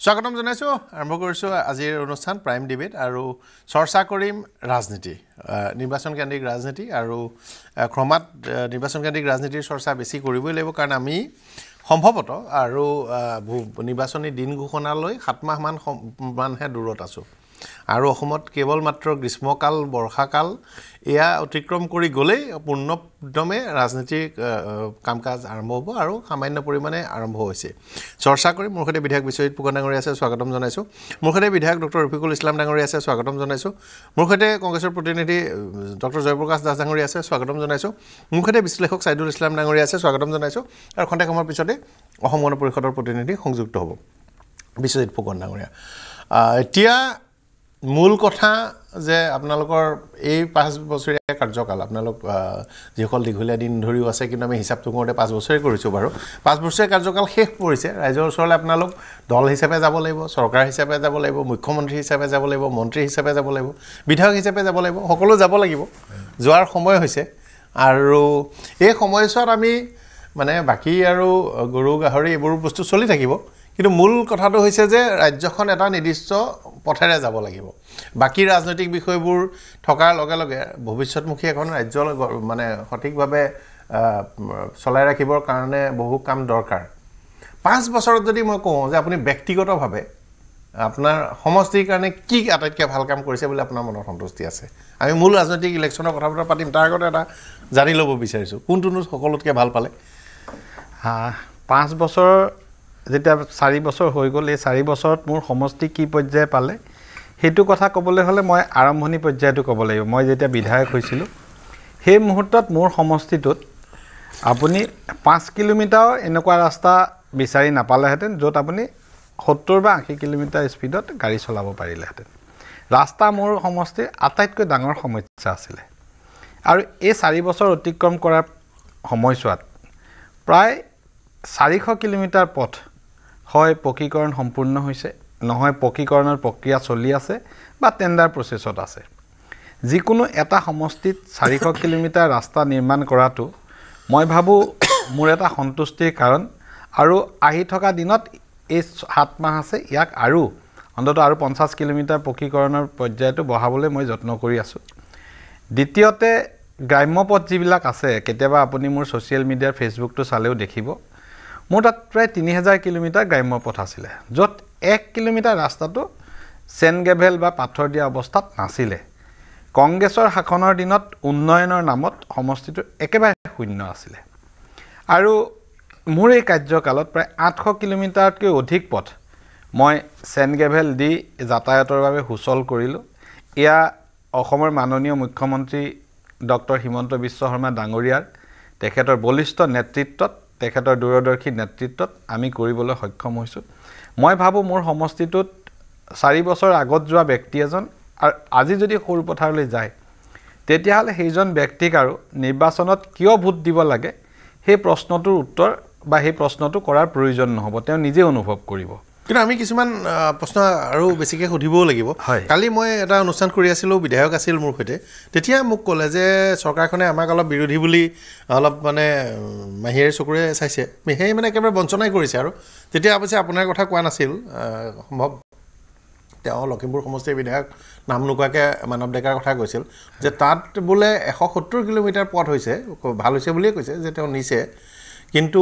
স্বাগতম জানাইছো আৰম্ভ কৰিছো আজিৰ অনুষ্ঠান প্ৰাইম ডিবেট আৰু চৰ্চা কৰিম ৰাজনীতি নিৰ্বাচন কেন্দ্ৰিক ৰাজনীতি আৰু ক্ৰমাৎ নিৰ্বাচন কেন্দ্ৰিক ৰাজনীতিৰ চৰ্চা বেছি কৰিবই লাগিব কাৰণ আমি সম্ভৱত আৰু নিৰ্বাচনী দিন ঘোষণালৈ 7 মাহ মানহে দূৰত আছো আৰু অসমত কেৱল মাত্ৰ গ্ৰীষ্মকাল বৰ্ষাকাল এয়া অতিক্ৰম কৰি গলেই পূৰ্ণদমে ৰাজনীতিক কামকাজ আৰম্ভ হ'ব আৰু সামান্য পৰিমাণে আৰম্ভ হৈছে চৰ্চা কৰি মোৰ সৈতে বিধায়ক বিশ্বজিৎ ফুকন ডাঙৰীয়া আছে স্বাগতম জনাইছো মোৰ সৈতে বিধায়ক ডক্টৰ ৰফিকুল ইছলাম ডাঙৰীয়া আছে স্বাগতম জনাইছো মোৰ সৈতে কংগ্ৰেছৰ প্ৰতিনিধি ডক্টৰ জয়প্ৰকাশ দাস ডাঙৰীয়া আছে স্বাগতম জনাইছো মোৰ সৈতে বিশ্লেষক সাইদুল ইছলাম ডাঙৰীয়া আছে স্বাগতম জনাইছো আৰু খন্তেক সময়ৰ পিছতে অসম গণ পৰিষদৰ প্ৰতিনিধি সংযুক্ত হ'ব বিশ্বজিৎ ফুকন ডাঙৰীয়া এতিয়া মূল কথা যে আপোনালোকৰ এই 5 বছৰীয়া কাৰ্যকাল আপোনালোক যিসকল দীঘলীয়া দিন ধৰিও আছে কিন্তু আমি হিচাপটো কৰোঁতে 5 বছৰে কৰিছো বাৰু 5 বছৰীয়া কাৰ্যকাল শেষ পৰিছে ৰাইজৰ ওচৰলৈ আপোনালোক দল হিচাপে যাব লাগিব চৰকাৰ হিচাপে যাব লাগিব মুখ্যমন্ত্ৰী হিচাপে যাব লাগিব মন্ত্ৰী হিচাপে যাব লাগিব বিধায়ক হিচাপে যাব লাগিব সকলো যাব লাগিব যোৱাৰ সময় হৈছে আৰু এই সময়ছোৱাত আমি মানে বাকি আৰু গৰু গাহৰি এইবোৰ বস্তু চলি থাকিব কিন্তু মূল কথাটো হৈছে যে ৰাজ্যখন এটা নিৰ্দিষ্ট পথেৰে যাব লাগিব বাকি ৰাজনৈতিক বিষয়বোৰ থকাৰ লগে লগে ভৱিষ্যতমুখী এখন ৰাজ্য মানে সঠিকভাৱে চলাই ৰাখিবৰ কাৰণে বহু কাম দৰকাৰ 5 বছৰত যদি মই কওঁ যে আপুনি ব্যক্তিগতভাৱে আপোনাৰ সমষ্টিৰ কাৰণে কি আটাইতকৈ ভাল কাম কৰিছে বুলি আপোনাৰ মনত সন্তুষ্টি আছে আমি মূল ৰাজনৈতিক ইলেকশ্যনৰ কথা পাতিম তাৰ আগতে এটা জানি ল'ব বিচাৰিছো কোনটোনো সকলোতকৈ ভাল পালে 5 বছৰ যেতিয়া 4 বছৰ হৈ গ'ল এই 4 বছৰত মোৰ সমষ্টি কি পৰ্যায় পালে হেতু কথা ক'বলৈ হলে মই আৰম্ভণি পৰ্যায়টো ক'ব লাগিব মই যেতিয়া বিধায়ক হৈছিল সেই মুহূৰ্তত মোৰ সমষ্টিটোত আপুনি 5 কিলোমিটাৰ এনেকুৱা ৰাস্তা বিচাৰি নাপালেহেঁতেন য'ত আপুনি 70 বা 80 কিলোমিটাৰ স্পীডত গাড়ী চলাব পাৰিলেহেঁতেন ৰাস্তা মোৰ সমষ্টিৰ আটাইতকৈ ডাঙৰ সমস্যা আছিল আৰু এই 4 বছৰ অতিক্ৰম কৰাৰ সময়ছোৱাত প্ৰায় 400 কিলোমিটাৰ পথ হয় পকীকৰণ সম্পূৰ্ণ হৈছে নহয় পকীকৰণৰ প্ৰক্ৰিয়া চলি আছে বা টেণ্ডাৰ প্ৰচেছত আছে যিকোনো এটা সমষ্টিত 400 কিলোমিটাৰ ৰাস্তা নিৰ্মাণ কৰাটো মই ভাবো মোৰ এটা সন্তুষ্টিৰ কাৰণ আৰু আহি থকা দিনত এই 7 মাহ আছে ইয়াক আৰু অন্তত আৰু 50 কিলোমিটাৰ পকীকৰণৰ পৰ্যায়টো বঢ়াবলৈ মই যত্ন কৰি আছো দ্বিতীয়তে গ্ৰাম্য পথ যিবিলাক আছে কেতিয়াবা আপুনি মোৰ ছ'চিয়েল মিডিয়াৰ ফেচবুকটো চালেও দেখিব মোৰ তাত প্ৰায় 3000 কিলোমিটাৰ গ্ৰাম্য পথ আছিল য'ত 1 কিলোমিটাৰ ৰাস্তাটো চেন গ্ৰেভেল বা পাথৰ দিয়া অৱস্থাত নাছিলে কংগ্ৰেছৰ শাসনৰ দিনত উন্নয়নৰ নামত সমষ্টিটো একেবাৰে শূন্য আছিল আৰু মোৰ এই কাৰ্যকালত প্ৰায় 800 কিলোমিটাৰতকৈ অধিক পথ মই চেন গ্ৰেভেল দি যাতায়াতৰ বাবে সুচল কৰিলো এয়া অসমৰ মাননীয় মুখ্যমন্ত্ৰী ডক্টৰ হিমন্ত বিশ্ব শৰ্মা ডাঙৰীয়াৰ তেখেতৰ বলিষ্ঠ নেতৃত্বত তেখেতৰ দূৰদৰ্শী নেতৃত্বত আমি কৰিবলৈ সক্ষম হৈছো মই ভাবো মোৰ সমষ্টিটোত 4 বছৰ আগত যোৱা ব্যক্তি এজন আৰু আজি যদি সৰু পথাৰলৈ যায় তেতিয়াহলে সেইজন ব্যক্তিক আৰু নিৰ্বাচনত কিয় ভোট দিব লাগে সেই প্ৰশ্নটোৰ উত্তৰ বা সেই প্ৰশ্নটো কৰাৰ প্ৰয়োজন নহব তেওঁ নিজে অনুভৱ কৰিব কিন্তু আমি কিছুমান প্ৰশ্ন আৰু বেছিকৈ সুধিবও লাগিব কালি মই এটা অনুষ্ঠান কৰি আছিলোঁ বিধায়ক আছিল মোৰ সৈতে তেতিয়া মোক ক'লে যে চৰকাৰখনে আমাক অলপ বিৰোধী বুলি অলপ মানে মাহিৰে চকুৰে চাইছে সেই মানে একেবাৰে বঞ্চনাই কৰিছে আৰু তেতিয়া অৱশ্যে আপোনাৰ কথা কোৱা নাছিল সম্ভৱ তেওঁ লখিমপুৰ সমষ্টিৰ বিধায়ক নাম নোকোৱাকৈ মানৱ ডেকাৰ কথা কৈছিল যে তাত বোলে 170 কিলোমিটাৰ পথ হৈছে ভাল হৈছে বুলিয়ে কৈছে যে তেওঁ নিছে কিন্তু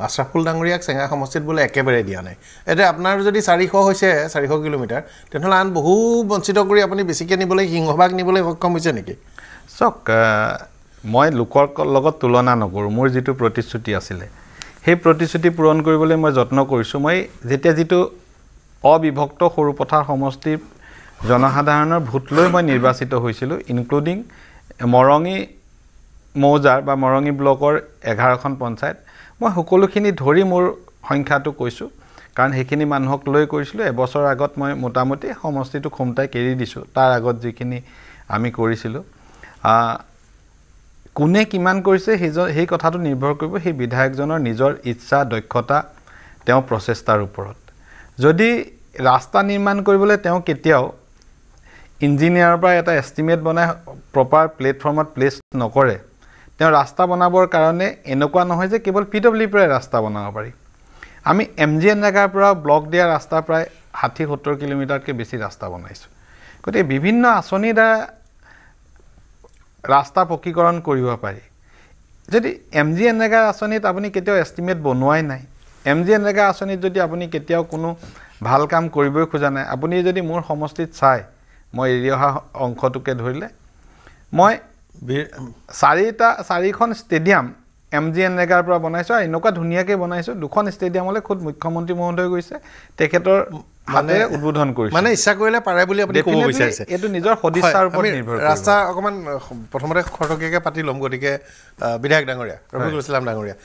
আশৰাফুল ডাঙৰীয়াক চেঙা সমষ্টিত বোলে একেবাৰে দিয়া নাই এটা আপোনাৰ যদি 400 হৈছে 400 কিলোমিটাৰ তেনেহ'লে আন বহু বঞ্চিত কৰি আপুনি বেছিকৈ নিবলৈ সিংহভাগ নিবলৈ সক্ষম হৈছে নেকি চক মই লোকৰ লগত তুলনা নকৰোঁ মোৰ যিটো প্ৰতিশ্ৰুতি আছিলে সেই প্ৰতিশ্ৰুতি পূৰণ কৰিবলৈ মই যত্ন কৰিছোঁ মই যেতিয়া যিটো অবিভক্ত সৰু পথাৰ সমষ্টিৰ জনসাধাৰণৰ ভোট লৈ মই নিৰ্বাচিত হৈছিলোঁ ইনক্লুডিং মৰঙী মৌজাৰ বা মৰঙী ব্লকৰ 11খন পঞ্চায়ত মই সকলোখিনি ধৰি মোৰ সংখ্যাটো কৈছোঁ কাৰণ সেইখিনি মানুহক লৈ কৰিছিলোঁ এবছৰ আগত মই মোটামুটি সমষ্টিটো খুমটাই কেৰি দিছোঁ তাৰ আগত যিখিনি আমি কৰিছিলোঁ কোনে কিমান কৰিছে সেই কথাটো নিৰ্ভৰ কৰিব সেই বিধায়কজনৰ নিজৰ ইচ্ছা দক্ষতা তেওঁ প্ৰচেষ্টাৰ ওপৰত যদি ৰাস্তা নিৰ্মাণ কৰিবলৈ তেওঁ কেতিয়াও ইঞ্জিনিয়াৰৰ পৰা এটা এষ্টিমেট বনাই প্ৰপাৰ প্লেটফৰ্মত প্লেচ নকৰে তেওঁ ৰাস্তা বনাবৰ কাৰণে এনেকুৱা নহয় যে কেৱল PWৰ পৰাই ৰাস্তা বনাব পাৰি আমি MGN নগৰৰ পৰা ব্লক দিয়া ৰাস্তা প্ৰায় 60-70 কিলোমিটাৰতকৈ বেছি ৰাস্তা বনাইছোঁ গতিকে বিভিন্ন আঁচনিৰ দ্বাৰা ৰাস্তা পকীকৰণ কৰিব পাৰি যদি MGN নগৰ আঁচনিত আপুনি কেতিয়াও এষ্টিমেট বনোৱাই নাই MGN নগৰ আঁচনিত যদি আপুনি কেতিয়াও কোনো ভাল কাম কৰিবই খোজা নাই আপুনি যদি মোৰ সমষ্টিত চাই মই এৰি অহা অংশটোকে ধৰিলে মই 4খন ষ্টেডিয়াম MGN নগৰৰ পৰা বনাইছোঁ আৰু এনেকুৱা ধুনীয়াকৈ বনাইছোঁ 2খন ষ্টেডিয়ামলৈ খুদ মুখ্যমন্ত্ৰী মহোদয় গৈছে তেখেতৰ মানে উদ্বোধন কৰিছে মানে ইচ্ছা কৰিলে পাৰে বুলি আপুনি ক'ব বিচাৰিছে এইটো নিজৰ সদিচ্ছাৰ ওপৰত নিৰ্ভৰ কৰে ৰাস্তা অকমান প্ৰথমতে খৰতকীয়াকৈ পাতি ল'ম গতিকে বিধায়ক ডাঙৰীয়া ৰফিকুল ইছলাম ডাঙৰীয়া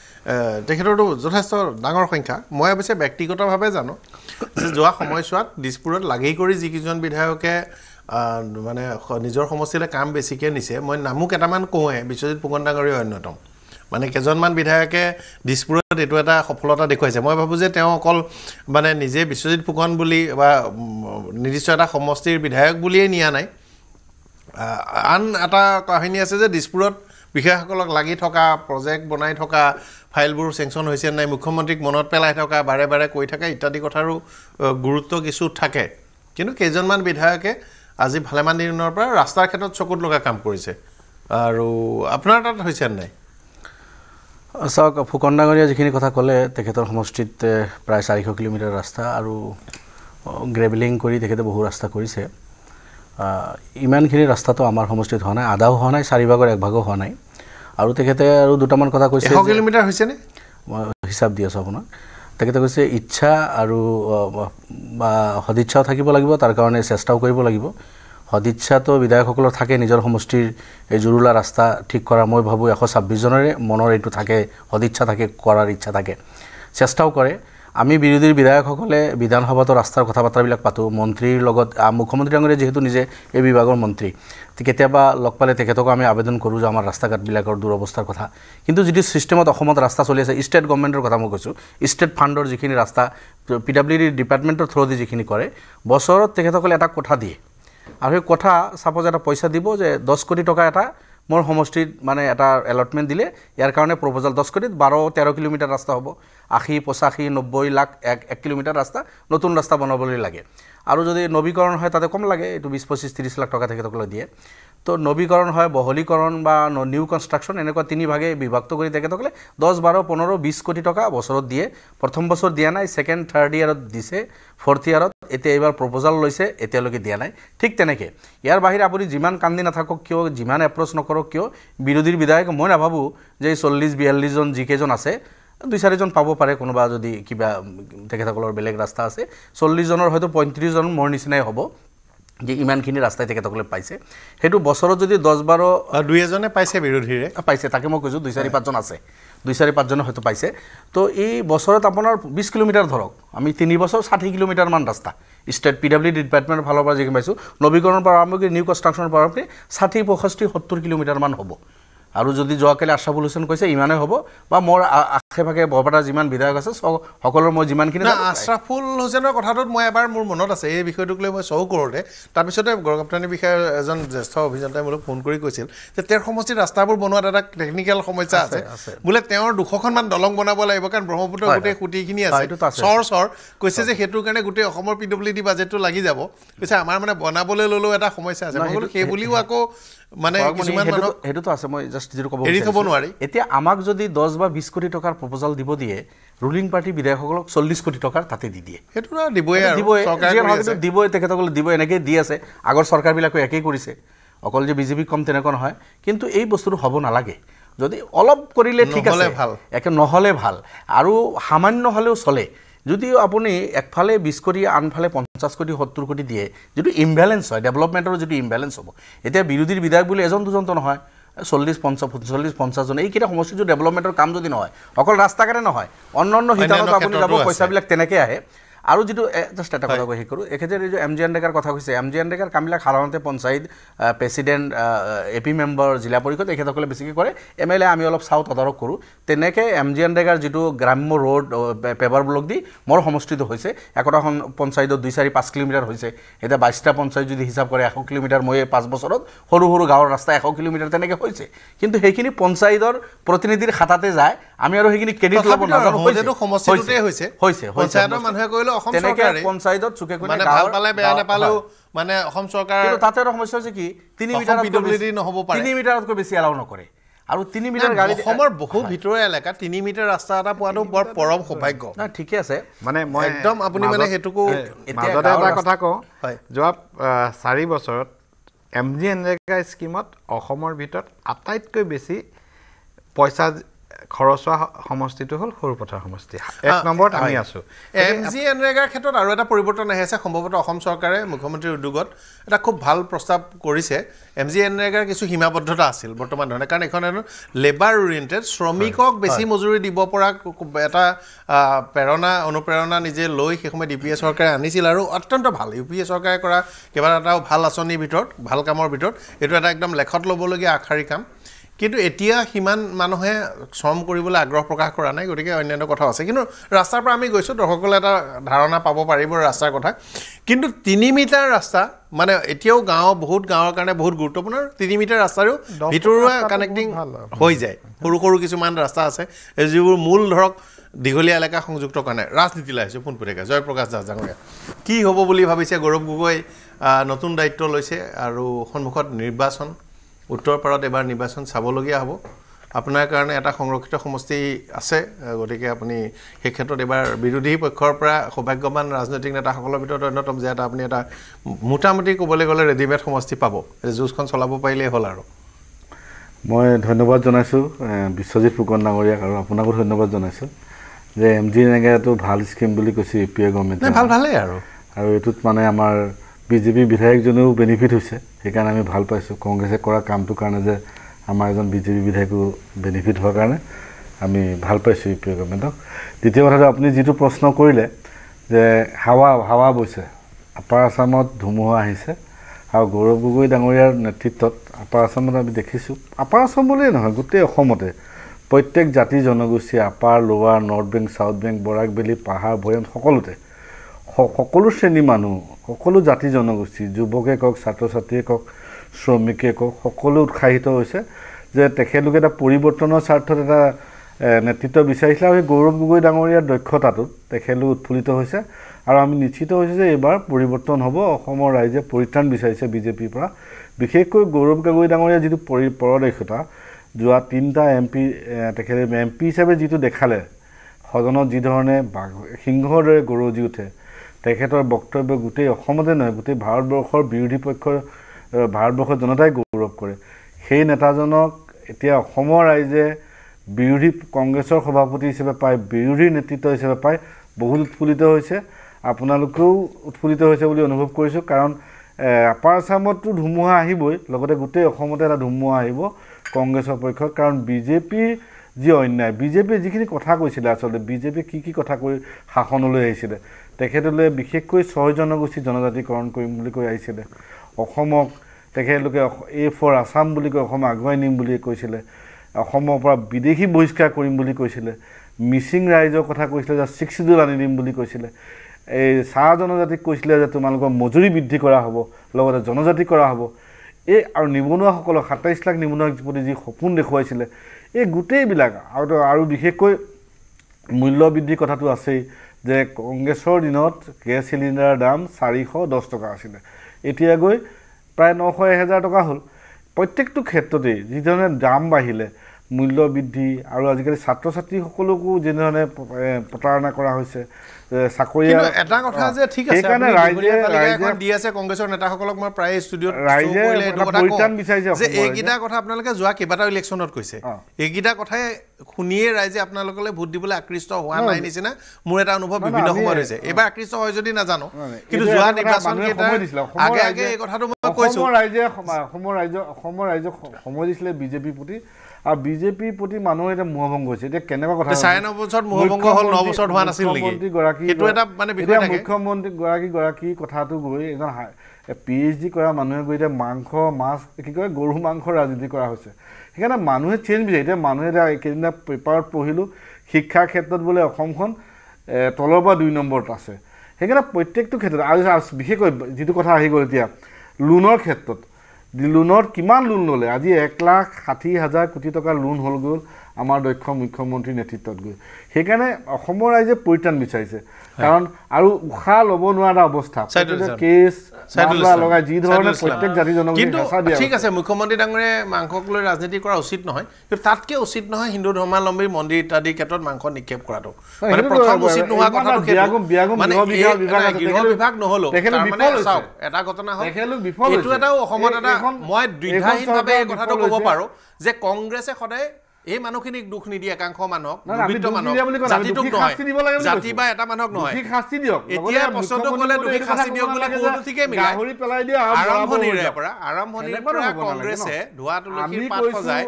তেখেতৰতো যথেষ্ট ডাঙৰ সংখ্যা মই অৱশ্যে ব্যক্তিগতভাৱে জানো যে যোৱা সময়ছোৱাত দিছপুৰত লাগি কৰি যিকেইজন বিধায়কে মানে নিজৰ সমষ্টিলৈ কাম বেছিকৈ নিছে মই নামো কেইটামান কওঁহে বিশ্বজিৎ ফুকন ডাঙৰীয়া অন্যতম মানে কেইজনমান বিধায়কে দিছপুৰত এইটো এটা সফলতা দেখুৱাইছে মই ভাবোঁ যে তেওঁ অকল মানে নিজে বিশ্বজিৎ ফুকন বুলি বা নিৰ্দিষ্ট এটা সমষ্টিৰ বিধায়ক বুলিয়েই নিয়া নাই আন এটা কাহিনী আছে যে দিছপুৰত বিষয়াসকলক লাগি থকা প্ৰজেক্ট বনাই থকা ফাইলবোৰ চেংচন হৈছে নাই মুখ্যমন্ত্ৰীক মনত পেলাই থকা বাৰে বাৰে কৈ থকা ইত্যাদি কথাৰো গুৰুত্ব কিছু থাকে কিন্তু কেইজনমান বিধায়কে আজি ভালেমান দিনৰ পৰা ৰাস্তাৰ ক্ষেত্ৰত চকুত লগা কাম কৰিছে আৰু আপোনাৰ তাত হৈছে নাই চাওক ফুকন ডাঙৰীয়া যিখিনি কথা ক'লে তেখেতৰ সমষ্টিত প্ৰায় 400 কিলোমিটাৰ ৰাস্তা আৰু গ্ৰেভেলিং কৰি তেখেতে বহু ৰাস্তা কৰিছে ইমানখিনি ৰাস্তাটো আমাৰ সমষ্টিত হোৱা নাই আধাও হোৱা নাই 4 ভাগৰ 1 ভাগো হোৱা নাই আৰু তেখেতে আৰু দুটামান কথা কৈছে 100 কিলোমিটাৰ হৈছেনে মই হিচাপ দি আছোঁ আপোনাক তেখেতে কৈছে ইচ্ছা আৰু বা সদিচ্ছাও থাকিব লাগিব তাৰ কাৰণে চেষ্টাও কৰিব লাগিব সদিচ্ছাটো বিধায়কসকলৰ থাকে নিজৰ সমষ্টিৰ এই জুৰুলা ৰাস্তা ঠিক কৰা মই ভাবোঁ 126 জনৰে মনৰ এইটো থাকে সদিচ্ছা থাকে কৰাৰ ইচ্ছা থাকে চেষ্টাও কৰে আমি বিৰোধীৰ বিধায়কসকলে বিধানসভাতো ৰাস্তাৰ কথা বাৰ্তাবিলাক পাতোঁ মন্ত্ৰীৰ লগত মুখ্যমন্ত্ৰী ডাঙৰীয়া যিহেতু নিজে এই বিভাগৰ মন্ত্ৰী কেতিয়াবা লগ পালে তেখেতকো আমি আবেদন কৰোঁ যে আমাৰ ৰাস্তা ঘাটবিলাকৰ দুৰৱস্থাৰ কথা কিন্তু যিটো ছিষ্টেমত অসমত ৰাস্তা চলি আছে ষ্টেট গভৰ্ণমেণ্টৰ কথা মই কৈছোঁ ষ্টেট ফাণ্ডৰ যিখিনি ৰাস্তা PWD ডিপাৰ্টমেণ্টৰ থ্ৰুদি যিখিনি কৰে বছৰত তেখেতসকলে এটা কথা দিয়ে আৰু সেই কথা সাপোজ এটা পইচা দিব যে 10 কোটি টকা এটা মোৰ সমষ্টিত মানে এটা এলটমেণ্ট দিলে ইয়াৰ কাৰণে প্ৰপ'জাল 10 কোটিত 12-13 কিলোমিটাৰ ৰাস্তা হ'ব 80 85 90 লাখ 1 কিলোমিটাৰ ৰাস্তা নতুন ৰাস্তা বনাবলৈ লাগে আৰু যদি নৱীকৰণ হয় তাতে কম লাগে এইটো 20-25-30 লাখ টকা তেখেতসকলে দিয়ে তো নৱীকৰণ হয় বহলীকৰণ বা নিউ কনষ্ট্ৰাকশ্যন এনেকুৱা 3 ভাগে বিভক্ত কৰি তেখেতসকলে 10 12 15 20 কোটি টকা বছৰত দিয়ে প্ৰথম বছৰ দিয়া নাই সেকেন্ড থাৰ্ড ইয়াৰত দিছে ফৰ্থ ইয়াৰত এতিয়া এইবাৰ প্ৰপ'জাল লৈছে এতিয়ালৈকে দিয়া নাই ঠিক তেনেকৈ ইয়াৰ বাহিৰে আপুনি যিমান কান্দি নাথাকক কিয় যিমান এপ্ৰ'চ নকৰক কিয় বিৰোধীৰ বিধায়ক মই নাভাবোঁ যে 40-42 জন যিকেইজন আছে 2-4 জন পাব পাৰে কোনোবা যদি কিবা তেখেতসকলৰ বেলেগ ৰাস্তা আছে 40 জনৰ হয়তো 35 জন মোৰ নিচিনাই হ'ব যে ইমানখিনি ৰাস্তাই তেখেতসকলে পাইছে সেইটো বছৰত যদি 10-12 2 এজনে পাইছে বিৰোধীৰে পাইছে তাকে মই কৈছোঁ 2-4-5 জন আছে 2-4-5 জন হয়তো পাইছে তো এই বছৰত আপোনাৰ 20 কিলোমিটাৰ ধৰক আমি 3 বছৰ 60 কিলোমিটাৰমান ৰাস্তা ষ্টেট PWD ডিপাৰ্টমেণ্টৰ ফালৰ পৰা যিখিনি পাইছোঁ নৱীকৰণৰ পৰা আৰম্ভ কৰি নিউ কনষ্ট্ৰাকশ্যনৰ পৰা 60-65-70 কিলোমিটাৰমান হ'ব আৰু যদি যোৱাকালি আশৰাফুল হুছেইন কৈছে ইমানেই হ'ব বা মোৰ আশে পাশে বৰপেটাৰ যিমান বিধায়ক আছে সকলৰ মই যিমানখিনি আশৰাফুল হুছেইনৰ কথাটোত মই এবাৰ মোৰ মনত আছে এই বিষয়টোক লৈ মই চৌ কৰোঁতে তাৰপিছতে গড়কাপ্তানি বিষয়াৰ এজন জ্যেষ্ঠ অভিযন্তাই মোলৈ ফোন কৰি কৈছিল যে তেওঁৰ সমষ্টিৰ ৰাস্তাবোৰ বনোৱাত এটা টেকনিকেল সমস্যা আছে বোলে তেওঁৰ 200খনমান দলং বনাব লাগিব কাৰণ ব্ৰহ্মপুত্ৰৰ গোটেই খুঁটিখিনি আছে চৰ কৈছে যে সেইটোৰ কাৰণে গোটেই অসমৰ PWD বাজেটটো লাগি যাব কৈছে আমাৰ মানে বনাবলৈ ল'লেও এটা সমস্যা আছে মই বোলো সেই বুলিও আকৌ মানে কিছুমান মানুহ সেইটোতো আছে মই জাষ্ট যিটো ক'ব এৰি থ'ব নোৱাৰি এতিয়া আমাক যদি 10 বা 20 কোটি টকাৰ প্ৰপ'জাল দিব দিয়ে ৰুলিং পাৰ্টি বিধায়কসকলক 40 কোটি টকাৰ তাতে দি দিয়ে সেইটো দিবই আৰু চৰকাৰে দিবই তেখেতসকলে দিব এনেকৈ দি আছে আগৰ চৰকাৰবিলাকে একেই কৰিছে অকল যে বিজেপি কম তেনেকুৱা নহয় কিন্তু এই বস্তুটো হ'ব নালাগে যদি অলপ কৰিলে ঠিক আছে একে নহ'লে ভাল আৰু সামান্য হ'লেও চলে যদিও আপুনি একফালে 20 কোটি আনফালে 50 কোটি 70 কোটি দিয়ে যদি ইমবেলেঞ্চ হয় ডেভেলপমেণ্টৰ যদি ইমবেলেঞ্চ হ'ব এতিয়া বিৰোধীৰ বিধায়ক বুলি এজন দুজনতো নহয় 40-50 জন এইকেইটা সমষ্টিটো ডেভেলপমেণ্টৰ কাম যদি নহয় অকল ৰাস্তা ঘাটে নহয় অন্য শিতানত আপুনি যাব পইচাবিলাক তেনেকৈ আহে আৰু যেটো জাস্ট এটা কথা কৈ কৰো এখেতে যে এমজি এনৰেগাৰ কথা কৈছে এমজি এনৰেগাৰ কামবিলাক সাধাৰণতে পঞ্চায়ত প্ৰেসিডেন্ট এপি মেম্বাৰ জিলা পৰিষদ এখেতসকলে বেছিকৈ কৰে এমএলএ আমি অলপ চাউ তদাৰক কৰো তেনেকে এমজি এনৰেগাৰ যেটো গ্ৰাম্য ৰোড পেভাৰ ব্লক দি মোৰ সমষ্টিত হৈছে একোটাখন পঞ্চায়তত 2-4-5 কিলোমিটাৰ হৈছে এটা 22টা পঞ্চায়ত যদি হিসাব কৰে 100 কিলোমিটাৰ মই 5 বছৰত সৰু সৰু গাঁৱৰ ৰাস্তা 100 কিলোমিটাৰ তেনেকে হৈছে কিন্তু সেইখিনি পঞ্চায়তৰ প্ৰতিনিধিৰ খাতাতে যায় আমি আৰু সেইখিনি ক্ৰেডিট ল'ব নাজানো হয়তো সমষ্টিতে হৈছে পঞ্চায়তৰ মানুহে কইলো অসম চৰকাৰে পঞ্চায়তত চুকে কোনে মানে ভাল পালে বেয়া নাপালেও মানে অসম চৰকাৰ কিন্তু তাতে সমস্যা হৈছে কি 3 মিটাৰত পিডব্লিউডি নহব পাৰে 3 মিটাৰতকৈ বেছি এলাউ নকৰে আৰু 3 মিটাৰ গাড়ী অসমৰ বহু ভিতৰৰ এলেকা 3 মিটাৰ ৰাস্তা এটা পোৱাটো বৰ পৰম সৌভাগ্য না ঠিকে আছে মানে মই একদম আপুনি মানে হেতুকো মাজতে এটা কথা কওঁ যোৱা 4 বছৰত এমজি এনৰেগা স্কিমত অসমৰ ভিতৰত আটাইতকৈ বেছি পইচা খৰচ হোৱা সমষ্টিটো হ'ল সৰুপথাৰ সমষ্টি 1 নম্বৰত আমি আছো এমজি এনৰেগাৰ ক্ষেত্ৰত আৰু এটা পৰিৱৰ্তন আহিছে সম্ভৱতঃ অসম চৰকাৰে মুখ্যমন্ত্ৰীৰ উদ্যোগত এটা খুব ভাল প্ৰস্তাৱ কৰিছে এমজি এনৰেগাৰ কিছু সীমাবদ্ধতা আছিল বৰ্তমান ধৰণে কাৰণ এখন লেবাৰ ওৰিয়েন্টেড শ্ৰমিকক বেছি মজুৰি দিব পৰা এটা অনুপ্ৰেৰণা নিজে লৈ সেই সময় ডিপিএ চৰকাৰে আনিছিল আৰু অত্যন্ত ভাল ইউপিএ চৰকাৰে কৰা কেইবাটাও ভাল আঁচনিৰ ভিতৰত ভাল কামৰ ভিতৰত এইটো এটা একদম লেখত ল'বলগীয়া আখাৰী কাম কিন্তু এতিয়া হিমান মানুহে শ্ৰম কৰিবলৈ আগ্ৰহ প্ৰকাশ কৰা নাই গতিকে অন্যান্য কথা আছে কিন্তু ৰাস্তাৰ পৰা আমি গৈছো দৰ্শকসকলে এটা ধাৰণা পাব পাৰিব ৰাস্তাৰ কথা কিন্তু 3 মিটাৰ ৰাস্তা মানে এতিয়াও বহুত গাঁৱৰ কাৰণে বহুত গুৰুত্বপূৰ্ণ 3 মিটাৰ ৰাস্তাৰো ভিতৰুৱা কানেক্টিং হৈ যায় সৰু সৰু কিছুমান ৰাস্তা আছে যিবোৰ মূল ধৰক দীঘলীয়া এলেকা সংযুক্ত কাৰণে ৰাজনীতি লাইছে পোনপটীয়াকৈ জয়প্ৰকাশ দাস ডাঙৰীয়া কি হ'ব বুলি ভাবিছে গৌৰৱ গগৈ নতুন দায়িত্ব লৈছে আৰু সন্মুখত নিৰ্বাচন উত্তৰ পাৰত এবাৰ নিৰ্বাচন চাবলগীয়া হ'ব আপোনাৰ কাৰণে এটা সংৰক্ষিত সমষ্টি আছে গতিকে আপুনি সেই ক্ষেত্ৰত এবাৰ বিৰোধী পক্ষৰ পৰা সৌভাগ্যৱান ৰাজনৈতিক নেতাসকলৰ ভিতৰত অন্যতম যে এটা আপুনি এটা মোটামুটি ক'বলৈ গ'লে ৰেডিমেড সমষ্টি পাব এই যুঁজখন চলাব পাৰিলেই হ'ল আৰু মই ধন্যবাদ জনাইছোঁ বিশ্বজিৎ ফুকন ডাঙৰীয়াক আৰু আপোনাকো ধন্যবাদ জনাইছোঁ যে এমজি এনৰেগাটো ভাল স্কিম বুলি কৈছে ইউপিএ গভৰ্ণমেণ্টে ভালেই আৰু এইটোত মানে আমাৰ বিজেপি বিধায়কজনেও বেনিফিট হৈছে সেইকাৰণে আমি ভাল পাইছোঁ কংগ্ৰেছে কৰা কামটোৰ কাৰণে যে আমাৰ এজন বিজেপি বিধায়কো বেনিফিট হোৱাৰ কাৰণে আমি ভাল পাইছোঁ ইউপিএ গভৰ্ণমেণ্টক দ্বিতীয় কথাটো আপুনি যিটো প্ৰশ্ন কৰিলে যে হাৱা বৈছে আপাৰ আছামত ধুমুহা আহিছে আৰু গৌৰৱ গগৈ ডাঙৰীয়াৰ নেতৃত্বত আপাৰ আছামত আমি দেখিছোঁ আপাৰ আছাম বুলিয়েই নহয় গোটেই অসমতে প্ৰত্যেক জাতি জনগোষ্ঠী আপাৰ লোৱাৰ নৰ্থ বেংক চাউথ বেংক বৰাক ভেলী পাহাৰ ভৈয়াম সকলোতে সকলো শ্ৰেণীৰ মানুহ সকলো জাতি জনগোষ্ঠী যুৱকে কওক ছাত্ৰ ছাত্ৰীয়ে কওক শ্ৰমিকে কওক সকলো উৎসাহিত হৈছে যে তেখেতলোকে এটা পৰিৱৰ্তনৰ স্বাৰ্থত এটা নেতৃত্ব বিচাৰিছিলে আৰু গৌৰৱ গগৈ ডাঙৰীয়াৰ দক্ষতাটোত তেখেতলোক উৎফুল্লিত হৈছে আৰু আমি নিশ্চিত হৈছোঁ যে এইবাৰ পৰিৱৰ্তন হ'ব অসমৰ ৰাইজে পৰিত্ৰাণ বিচাৰিছে বিজেপিৰ পৰা বিশেষকৈ গৌৰৱ গগৈ ডাঙৰীয়াৰ যিটো পৰদক্ষতা যোৱা 3টা এমপি তেখেতে এমপি হিচাপে যিটো দেখালে সদনত যি ধৰণে সিংহৰ দৰে গৰজি উঠে তেখেতৰ বক্তব্য গোটেই অসমতে নহয় গোটেই ভাৰতবৰ্ষৰ বিৰোধী পক্ষৰ ভাৰতবৰ্ষৰ জনতাই গৌৰৱ কৰে সেই নেতাজনক এতিয়া অসমৰ ৰাইজে বিৰোধী কংগ্ৰেছৰ সভাপতি হিচাপে পায় বিৰোধী নেতৃত্ব হিচাপে পায় বহুত উৎফুল্লিত হৈছে আপোনালোকেও উৎফুল্লিত হৈছে বুলি অনুভৱ কৰিছোঁ কাৰণ আপাৰ আছামতো ধুমুহা আহিবই লগতে গোটেই অসমতে এটা ধুমুহা আহিব কংগ্ৰেছৰ পক্ষত কাৰণ বিজেপিৰ যি অন্যায় বিজেপিয়ে যিখিনি কথা কৈছিলে আচলতে বিজেপিয়ে কি কথা কৈ শাসনলৈ আহিছিলে তেখেতলৈ বিশেষকৈ 6 জনগোষ্ঠী জনজাতিকৰণ কৰিম বুলি কৈ আহিছিলে অসমক তেখেতলোকে এ ফৰ আছাম বুলি কৈ অসম আগুৱাই নিম বুলি কৈছিলে অসমৰ পৰা বিদেশী বহিষ্কাৰ কৰিম বুলি কৈছিলে মিচিং ৰাইজৰ কথা কৈছিলে যে 6 শিডিউল আনি দিম বুলি কৈছিলে এই চাহ জনজাতিক কৈছিলে যে তোমালোকৰ মজুৰি বৃদ্ধি কৰা হ'ব লগতে জনজাতি কৰা হ'ব এই আৰু নিবনুৱাসকলক 27 লাখ নিবনুৱাৰ প্ৰতি যি সপোন দেখুৱাইছিলে এই গোটেইবিলাক আৰু বিশেষকৈ মূল্য বৃদ্ধিৰ কথাটো আছেই যে কংগ্ৰেছৰ দিনত গেছ চিলিণ্ডাৰৰ দাম 410 টকা আছিলে এতিয়া গৈ প্ৰায় 900-1000 টকা হ'ল প্ৰত্যেকটো ক্ষেত্ৰতে যিধৰণে দাম বাঢ়িলে মূল্য বৃদ্ধি আৰু আজিকালি ছাত্ৰ ছাত্ৰীসকলকো যেনেধৰণে প্ৰতাৰণা কৰা হৈছে চাকৰি এটা কথা যে ঠিক আছে সেইকাৰণে ৰাইজে দি আছে কংগ্ৰেছৰ নেতাসকলক মই প্ৰায় ষ্টুডিঅ'ত ৰাইজে পৰিত্ৰাণ বিচাৰিছে যে এইকেইটা কথা আপোনালোকে যোৱা কেইবাটাও ইলেকশ্যনত কৈছে এইকেইটা কথাই শুনিয়ে ৰাইজে আপোনালোকলৈ ভোট দিবলৈ আকৃষ্ট হোৱা নাই নিচিনা মোৰ এটা অনুভৱ বিভিন্ন সময়ত হৈছে এইবাৰ আকৃষ্ট হয় যদি নাজানো কিন্তু যোৱা নিৰ্বাচন আগে এই কথাটো মই কৈছোঁ অসমৰ ৰাইজে সময় দিছিলে বিজেপিৰ প্ৰতি আৰু বিজেপিৰ প্ৰতি মানুহৰ এটা মোহভংগ হৈছে এতিয়া কেনেকুৱা কথা 9.5 বছৰত মোহভংগ হ'ল 9 বছৰত হোৱা নাছিল নেকি সেইটো এটা মানে বিষয় থাকে মুখ্যমন্ত্ৰী গৰাকী কথাটো গৈ এজন PhD কৰা মানুহে গৈ এতিয়া মাংস মাছ কি কয় গৰু মাংস ৰাজনীতি কৰা হৈছে সেইকাৰণে মানুহে চেঞ্জ বিচাৰে এতিয়া মানুহে এতিয়া এইকেইদিনা পেপাৰত পঢ়িলোঁ শিক্ষাৰ ক্ষেত্ৰত বোলে অসমখন তলৰ পৰা 2 নম্বৰত আছে সেইকাৰণে প্ৰত্যেকটো ক্ষেত্ৰত আৰু বিশেষকৈ যিটো কথা আহি গ'ল এতিয়া লোনৰ ক্ষেত্ৰত লোনৰ কিমান লোন ল'লে আজি 1,60,000 কোটি টকাৰ লোন হ'ল গ'ল আমাৰ দক্ষ মুখ্যমন্ত্ৰীৰ নেতৃত্বত গৈ সেইকাৰণে অসমৰ ৰাইজে পৰিত্ৰাণ বিচাৰিছে কাৰণ আৰু উশাহ ল'ব নোৱাৰা অৱস্থা কেছ লগাই যি ধৰণে প্ৰত্যেক জাতি জনগোষ্ঠীক হেঁচা দিয়া ঠিক আছে মুখ্যমন্ত্ৰী ডাঙৰীয়ে মাংসক লৈ ৰাজনীতি কৰা উচিত নহয় কিন্তু তাতকৈ উচিত নহয় হিন্দু ধৰ্মাৱলম্বী মন্দিৰ ইত্যাদিৰ ক্ষেত্ৰত মাংস নিক্ষেপ কৰাটো মানে প্ৰথম উচিত নোহোৱা কথাটো গৃহ বিভাগ নহ'লেও চাওক এটা ঘটনা হ'ল এইটো এটাও অসমত এটা মই দ্বিধাহীনভাৱে এই কথাটো ক'ব পাৰোঁ যে কংগ্ৰেছে সদায় এই মানুহখিনিক দুখ নিদিয়ে একাংশ মানুহক দুৰ্বৃত্ত মানুহক জাতিটোক নহয় জাতি বা এটা মানুহক নহয় এতিয়া প্ৰশ্নটো ক'লে দোষী শাস্তি দিয়ক বুলি কোনটো ঠিকেই মিলাই আৰম্ভণিৰে পৰা কংগ্ৰেছে ধোৱা তুলসীৰ পাত সজাই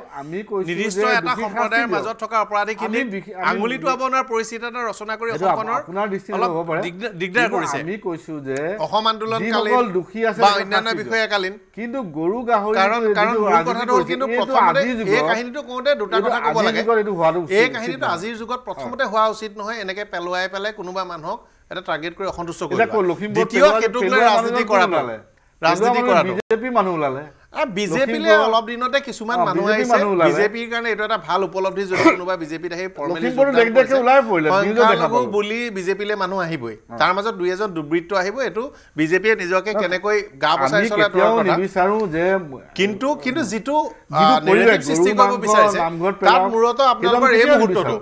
নিৰ্দিষ্ট এটা সম্প্ৰদায়ৰ মাজত থকা অপৰাধীখিনিক আঙুলি টোৱাব নোৱাৰা পৰিস্থিতি এটা ৰচনা কৰি অসমখনৰ অলপ দিগদাৰ কৰিছে আমি কৈছো যে অসম আন্দোলনকালীন বা অন্যান্য বিষয়াকালীন কিন্তু গৰু গাহৰি কাৰণ মূল কথাটো হ'ল কিন্তু প্ৰথমতে এই কাহিনীটো কওঁতে দুটা কথা ক'ব লাগে এই কাহিনীটো আজিৰ যুগত প্ৰথমতে হোৱা উচিত নহয় এনেকৈ পেলোৱাই পেলাই কোনোবা মানুহক এটা টাৰ্গেট কৰি অসন্তুষ্ট কৰিব দ্বিতীয় সেইটোক লৈ ৰাজনীতি কৰাটো বিজেপি মানুহ ওলালে বিজেপিলে অলপ দিনতে কিছুমান মানুহ আহিছে বিজেপিৰ কাৰণে এইটো এটা ভাল উপলব্ধি যদি কোনোবা বিজেপিত আহি বুলি বিজেপিলে মানুহ আহিবই তাৰ মাজত 2-এজন দুৰ্বৃত্ত আহিব এইটো বিজেপিয়ে নিজকে কেনেকৈ গা বচাই চলাই কিন্তু যিটো সৃষ্টি কৰিব বিচাৰিছে তাৰ মূৰত আপোনালোকৰ এই মুহূৰ্তটো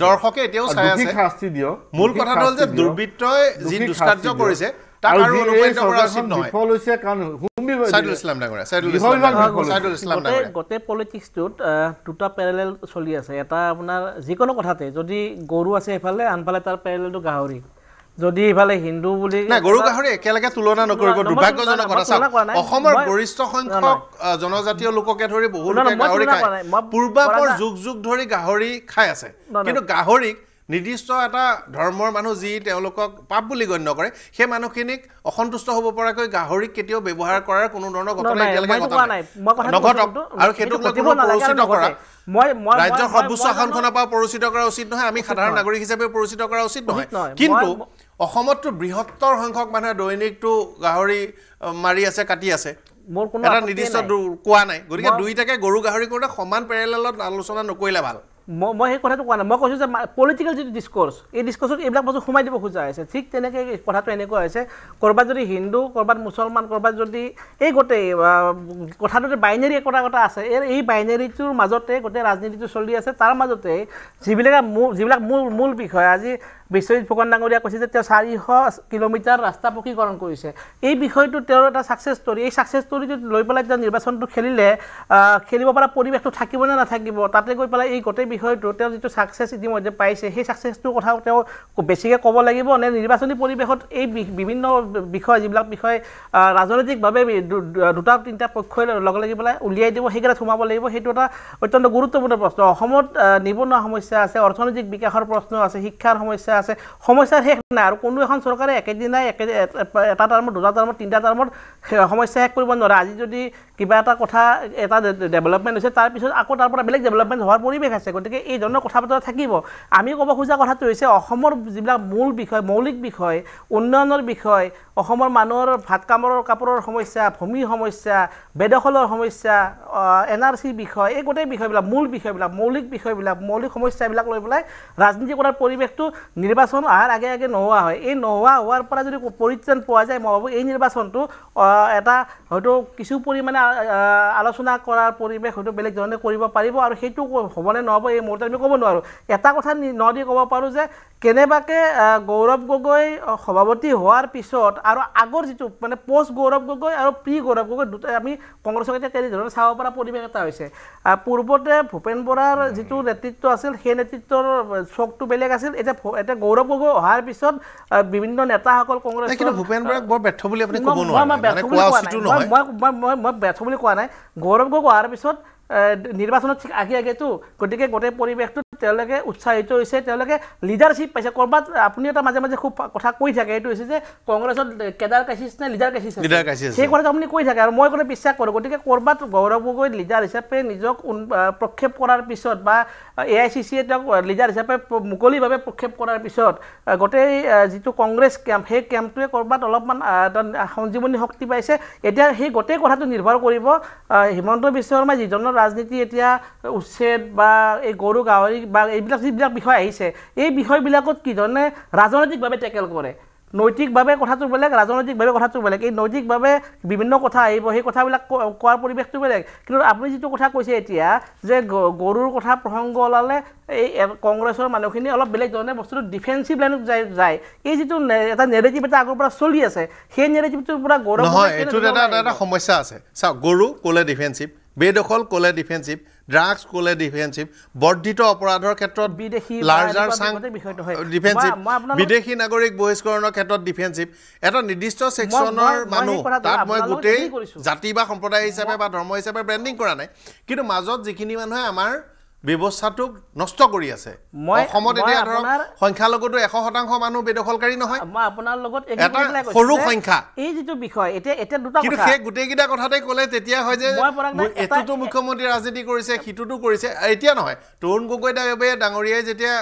দৰ্শকে এতিয়াও চাই আছে মূল কথাটো হ'ল যে দুৰ্বৃত্তই যি দুষ্কাৰ্য কৰিছে তাক আৰু অনুপ্ৰাণিত কৰা উচিত নহয় গোটেই পলিটিক্সটোত দুটা পেৰেলেল চলি আছে এটা আপোনাৰ যিকোনো কথাতে যদি গৰু আছে এফালে আনফালে তাৰ পেৰেলেলটো গাহৰি যদি ইফালে হিন্দু বুলি গৰু গাহৰি একেলগে তুলনা নকৰিব দুৰ্ভাগ্যজনক কথা চাওক অসমৰ গৰিষ্ঠ সংখ্যক জনজাতীয় লোককে ধৰি বহু লোকে গাহৰি খায় পূৰ্বাপৰ যুগ ধৰি গাহৰি খাই আছে কিন্তু গাহৰিক নিৰ্দিষ্ট এটা ধৰ্মৰ মানুহ যি তেওঁলোকক পাপ বুলি গণ্য কৰে সেই মানুহখিনিক অসন্তুষ্ট হ'ব পৰাকৈ গাহৰিক কেতিয়াও ব্যৱহাৰ কৰাৰ কোনো ধৰণৰ ঘটনা এতিয়ালৈকে নঘটক আৰু সেইটোক পৰিচিত কৰা ৰাজ্যৰ সৰ্বোচ্চ আসনখনৰ পৰা পৰিচিত কৰা উচিত নহয় আমি সাধাৰণ নাগৰিক হিচাপে পৰিচিত কৰা উচিত নহয় কিন্তু অসমততো বৃহত্তৰ সংখ্যক মানুহে দৈনিকটো গাহৰি মাৰি আছে কাটি আছে এটা নিৰ্দিষ্ট কোৱা নাই গতিকে দুইটাকে গৰু গাহৰি কৰোঁতে সমান পেৰেলেলত আলোচনা নকৰিলে ভাল মই সেই কথাটো কোৱা নাই মই কৈছোঁ যে পলিটিকেল যিটো ডিছক'ৰ্চ এই ডিছক'ৰ্চত এইবিলাক বস্তু সোমাই দিব খোজা হৈছে ঠিক তেনেকৈ কথাটো এনেকুৱা হৈছে ক'ৰবাত যদি হিন্দু ক'ৰবাত মুছলমান ক'ৰবাত যদি এই গোটেই কথাটোতে বাইনেৰী একতা আছে এই বাইনেৰীটোৰ মাজতে গোটেই ৰাজনীতিটো চলি আছে তাৰ মাজতে যিবিলাক মূল বিষয় আজি বিশ্বজিৎ ফুকন ডাঙৰীয়া কৈছে যে তেওঁ 400 কিলোমিটাৰ ৰাস্তা পকীকৰণ কৰিছে এই বিষয়টো তেওঁৰ এটা ছাকচেছ ষ্টৰী এই ছাকচেছ ষ্টৰীটো লৈ পেলাই তেওঁ নিৰ্বাচনটো খেলিব পৰা পৰিৱেশটো থাকিব নে নাথাকিব তাতে গৈ পেলাই এই গোটেই বিষয়টো তেওঁ যিটো ছাকচেছ ইতিমধ্যে পাইছে সেই ছাকচেছটোৰ কথাও তেওঁ বেছিকৈ ক'ব লাগিব নে নিৰ্বাচনী পৰিৱেশত এই বিভিন্ন বিষয় যিবিলাক বিষয় ৰাজনৈতিকভাৱে 2-3টা পক্ষই লগ লাগি পেলাই উলিয়াই দিব সেইকেইটা সোমাব লাগিব সেইটো এটা অত্যন্ত গুৰুত্বপূৰ্ণ প্ৰশ্ন অসমত নিবনুৱা সমস্যা আছে অৰ্থনৈতিক বিকাশৰ প্ৰশ্ন আছে শিক্ষাৰ সমস্যা আছে সমস্যাৰ শেষ নাই আৰু কোনো এখন চৰকাৰে একেদিনাই এটা টাৰ্মত 2টা টাৰ্মত 3টা টাৰ্মত সমস্যা শেষ কৰিব নোৱাৰে আজি যদি কিবা এটা কথা এটা ডেভেলপমেণ্ট হৈছে তাৰপিছত আকৌ তাৰ পৰা বেলেগ ডেভেলপমেণ্ট হোৱাৰ পৰিৱেশ আছে গতিকে এই ধৰণৰ কথা বতৰা থাকিব আমি ক'ব খোজা কথাটো হৈছে অসমৰ যিবিলাক মূল বিষয় মৌলিক বিষয় উন্নয়নৰ বিষয় অসমৰ মানুহৰ ভাত কাপোৰৰ সমস্যা ভূমিৰ সমস্যা বেদখলৰ সমস্যা NRC বিষয় এই গোটেই বিষয়বিলাক মৌলিক বিষয়বিলাক মৌলিক সমস্যাবিলাক লৈ পেলাই ৰাজনীতি কৰাৰ পৰিৱেশটো নিৰ্বাচন অহাৰ আগে নোহোৱা হয় এই নোহোৱা হোৱাৰ পৰা যদি পৰিত্ৰাণ পোৱা যায় মই ভাবোঁ এই নিৰ্বাচনটো এটা হয়তো কিছু পৰিমাণে আলোচনা কৰাৰ পৰিৱেশ হয়তো বেলেগ ধৰণে কৰিব পাৰিব আৰু সেইটো হ'বনে নহ'ব এই মুহূৰ্তত আমি ক'ব নোৱাৰোঁ এটা কথা নদি ক'ব পাৰোঁ যে কেনেবাকৈ গৌৰৱ গগৈ সভাপতি হোৱাৰ পিছত আৰু আগৰ যিটো মানে পষ্ট গৌৰৱ গগৈ আৰু প্ৰি গৌৰৱ গগৈ দুটাই আমি কংগ্ৰেছক এতিয়া তেনেধৰণে চাব পৰা পৰিৱেশ এটা হৈছে পূৰ্বতে ভূপেন বৰাৰ যিটো নেতৃত্ব আছিল সেই নেতৃত্বৰ চকটো বেলেগ আছিল এতিয়া গৌৰৱ গগৈ অহাৰ পিছত বিভিন্ন নেতাসকল কংগ্ৰেছ ভূপেন বৰাক বৰ ব্যৰ্থ বুলি আপুনি ক'ব নোৱাৰে মই ব্যৰ্থ বুলি কোৱা নাই গৌৰৱ গগৈ অহাৰ পিছত নিৰ্বাচনত ঠিক আগেতো গতিকে গোটেই পৰিৱেশটো তেওঁলোকে উৎসাহিত হৈছে, তেওঁলোকে লিডাৰশ্বিপ পাইছে। ক'ৰবাত আপুনি এটা মাজে মাজে খুব কথা কৈ থাকে, এইটো হৈছে যে কংগ্ৰেছত কেডাৰ ক্ৰাইচিছ নে লিডাৰ ক্ৰাইচিছ আছে, সেই কথাটো আপুনি কৈ থাকে আৰু মই কোনো বিশ্বাস কৰোঁ। গতিকে ক'ৰবাত গৌৰৱ গগৈ লিডাৰ হিচাপে নিজক প্ৰক্ষেপ কৰাৰ পিছত বা AICCয়ে তেওঁক লিডাৰ হিচাপে মুকলিভাৱে প্ৰক্ষেপ কৰাৰ পিছত গোটেই যিটো কংগ্ৰেছ কেম্প, সেই কেম্পটোৱে ক'ৰবাত অলপমান সঞ্জীৱনী শক্তি পাইছে। এতিয়া সেই গোটেই কথাটো নিৰ্ভৰ কৰিব হিমন্ত বিশ্ব শৰ্মাই যিধৰণৰ ৰাজনীতি এতিয়া উচ্ছেদ বা এই গৰু গাহৰি বা এইবিলাক যিবিলাক বিষয় আহিছে, এই বিষয়বিলাকত কি ধৰণে ৰাজনৈতিকভাৱে টেকেল কৰে। নৈতিকভাৱে কথাটো বেলেগ, ৰাজনৈতিকভাৱে কথাটো বেলেগ। এই নৈতিকভাৱে বিভিন্ন কথা আহিব, সেই কথাবিলাক কোৱাৰ পৰিৱেশটো বেলেগ। কিন্তু আপুনি যিটো কথা কৈছে এতিয়া যে গৰুৰ কথা প্ৰসংগ ওলালে এই কংগ্ৰেছৰ মানুহখিনি অলপ বেলেগ ধৰণে বস্তুটো ডিফেন্সিভ লাইনত যায়। এই যিটো এটা নেৰেটিভ এটা আগৰ পৰা চলি আছে, সেই নেৰেটিভটোৰ পৰা গৌৰৱ নহয়, এইটোত এটা সমস্যা আছে। চাওক, গৰু ক'লে ডিফেন্সিভ, বেদখল ক'লে ডিফেন্সিভ, ড্ৰাগছ ক'লে ডিফেন্সিভ, বৰ্ধিত অপৰাধৰ ক্ষেত্ৰত লাৰ্জাৰ চাং ডিফেন্সিভ, বিদেশী নাগৰিক বহিষ্কৰণৰ ক্ষেত্ৰত ডিফেন্সিভ। এটা নিৰ্দিষ্ট ছেকশ্যনৰ মানুহ, তাত মই গোটেই জাতি বা সম্প্ৰদায় হিচাপে বা ধৰ্ম হিচাপে ব্ৰেণ্ডিং কৰা নাই, কিন্তু মাজত যিখিনি মানুহে আমাৰ ব্যৱস্থাটোক নষ্ট কৰি আছে। অসমত এতিয়া ধৰক সংখ্যালঘুটো 100% মানুহ বেদখলকাৰী নহয়, মই আপোনাৰ লগত এটা সৰু সংখ্যা। এই যিটো বিষয় এতিয়া দুটা কিন্তু কথা, সেই গোটেইকেইটা কথাতে ক'লে তেতিয়া হয় যে এইটোতো মুখ্যমন্ত্ৰী ৰাজনীতি কৰিছে, সিটোতো কৰিছে। এতিয়া নহয়, তৰুণ গগৈ ডাঙৰীয়াই যেতিয়া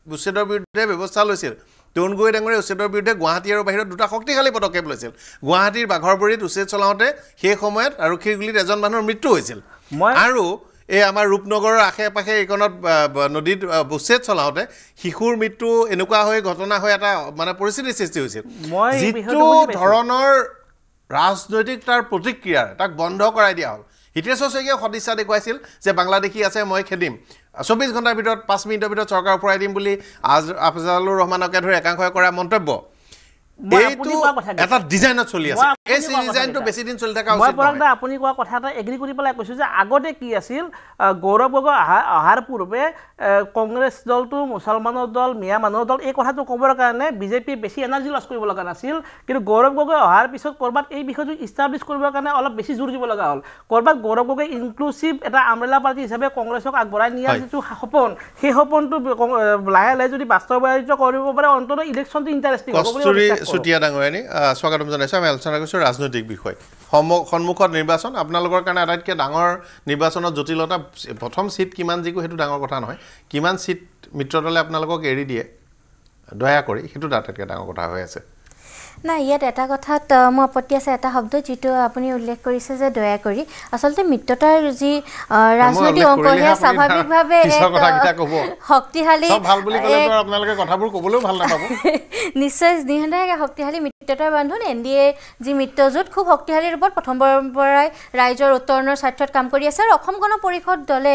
উচ্ছেদৰ বিৰুদ্ধে ব্যৱস্থা লৈছিল, তৰুণ গগৈ ডাঙৰীয়াই উচ্ছেদৰ বিৰুদ্ধে গুৱাহাটী আৰু বাহিৰত দুটা শক্তিশালী পদক্ষেপ লৈছিল। গুৱাহাটীৰ বাঘৰবৰীত উচ্ছেদ চলাওঁতে সেই সময়ত আৰক্ষীৰ গুলীত এজন মানুহৰ মৃত্যু হৈছিল, আৰু এই আমাৰ ৰূপনগৰৰ আশে পাশে এইকণত নদীত উচ্ছেদ চলাওঁতে শিশুৰ মৃত্যু এনেকুৱা হৈ ঘটনা হৈ এটা মানে পৰিস্থিতিৰ সৃষ্টি হৈছিল। যিটো ধৰণৰ ৰাজনৈতিক তাৰ প্ৰতিক্ৰিয়াৰ তাক বন্ধ কৰাই দিয়া হ'ল। হিতেশ্বৰ শইকীয়াই সদিচ্ছা দেখুৱাইছিল যে বাংলাদেশী আছে, মই খেদিম, 24 ঘণ্টাৰ ভিতৰত 5 মিনিটৰ ভিতৰত চৰকাৰ উফৰাই দিম বুলি আফজালুৰ ৰহমানকে ধৰি একাংশই কৰা মন্তব্য, এইটো এটা ডিজাইনত চলি আছে। এই ডিজাইনটো বেছি দিন চলি থকা উচিত নহয়। আপুনি কোৱা কথা এটা এগ্ৰি কৰি পেলাই কৈছোঁ যে আগতে কি আছিল, গৌৰৱ গগৈ অহাৰ পূৰ্বে কংগ্ৰেছ দলটো মুছলমানৰ দল, মিয়া মানুহৰ দল, এই কথাটো ক'বৰ কাৰণে বিজেপিয়ে বেছি এনাৰ্জি লছ কৰিব লগা নাছিল। কিন্তু গৌৰৱ গগৈ অহাৰ পিছত ক'ৰবাত এই বিষয়টো ইষ্টাব্লিছ কৰিবৰ কাৰণে অলপ বেছি জোৰ দিব লগা হ'ল। ক'ৰবাত গৌৰৱ গগৈ ইনক্লুচিভ এটা আমব্ৰেলা পাৰ্টি হিচাপে কংগ্ৰেছক আগবঢ়াই নিয়াৰ যিটো সপোন, সেই সপোনটো লাহে লাহে যদি বাস্তৱায়িত কৰিব পাৰে, অন্ততঃ ইলেকশ্যনটো ইণ্টাৰেষ্টিং হ'ব বুলি চুতীয়া ডাঙৰীয়ানী স্বাগতম জনাইছোঁ। আমি আলোচনা কৰিছোঁ ৰাজনৈতিক বিষয়। সন্মুখত নিৰ্বাচন, আপোনালোকৰ কাৰণে আটাইতকৈ ডাঙৰ নিৰ্বাচনত জটিলতা প্ৰথম ছিট কিমান জিকো সেইটো ডাঙৰ কথা নহয়, কিমান ছিট মিত্ৰদলে আপোনালোকক এৰি দিয়ে দয়া কৰি, সেইটো আটাইতকৈ ডাঙৰ কথা হৈ আছে। নাই, ইয়াত এটা কথাত মোৰ আপত্তি আছে, এটা শব্দ যিটো আপুনি উল্লেখ কৰিছে যে দয়া কৰি। আচলতে মিত্ৰতাৰ যি ৰাজনৈতিক অংক, সেয়া স্বাভাৱিকভাৱে শক্তিশালী, নিশ্চয় নিঃসন্দেহে শক্তিশালী মিত্ৰতাৰ বান্ধোন। NDA যি মিত্ৰজোঁট খুব শক্তিশালী ৰূপত প্ৰথমৰ পৰাই ৰাইজৰ উত্তৰণৰ স্বাৰ্থত কাম কৰি আছে, আৰু অসম গণ পৰিষদ দলে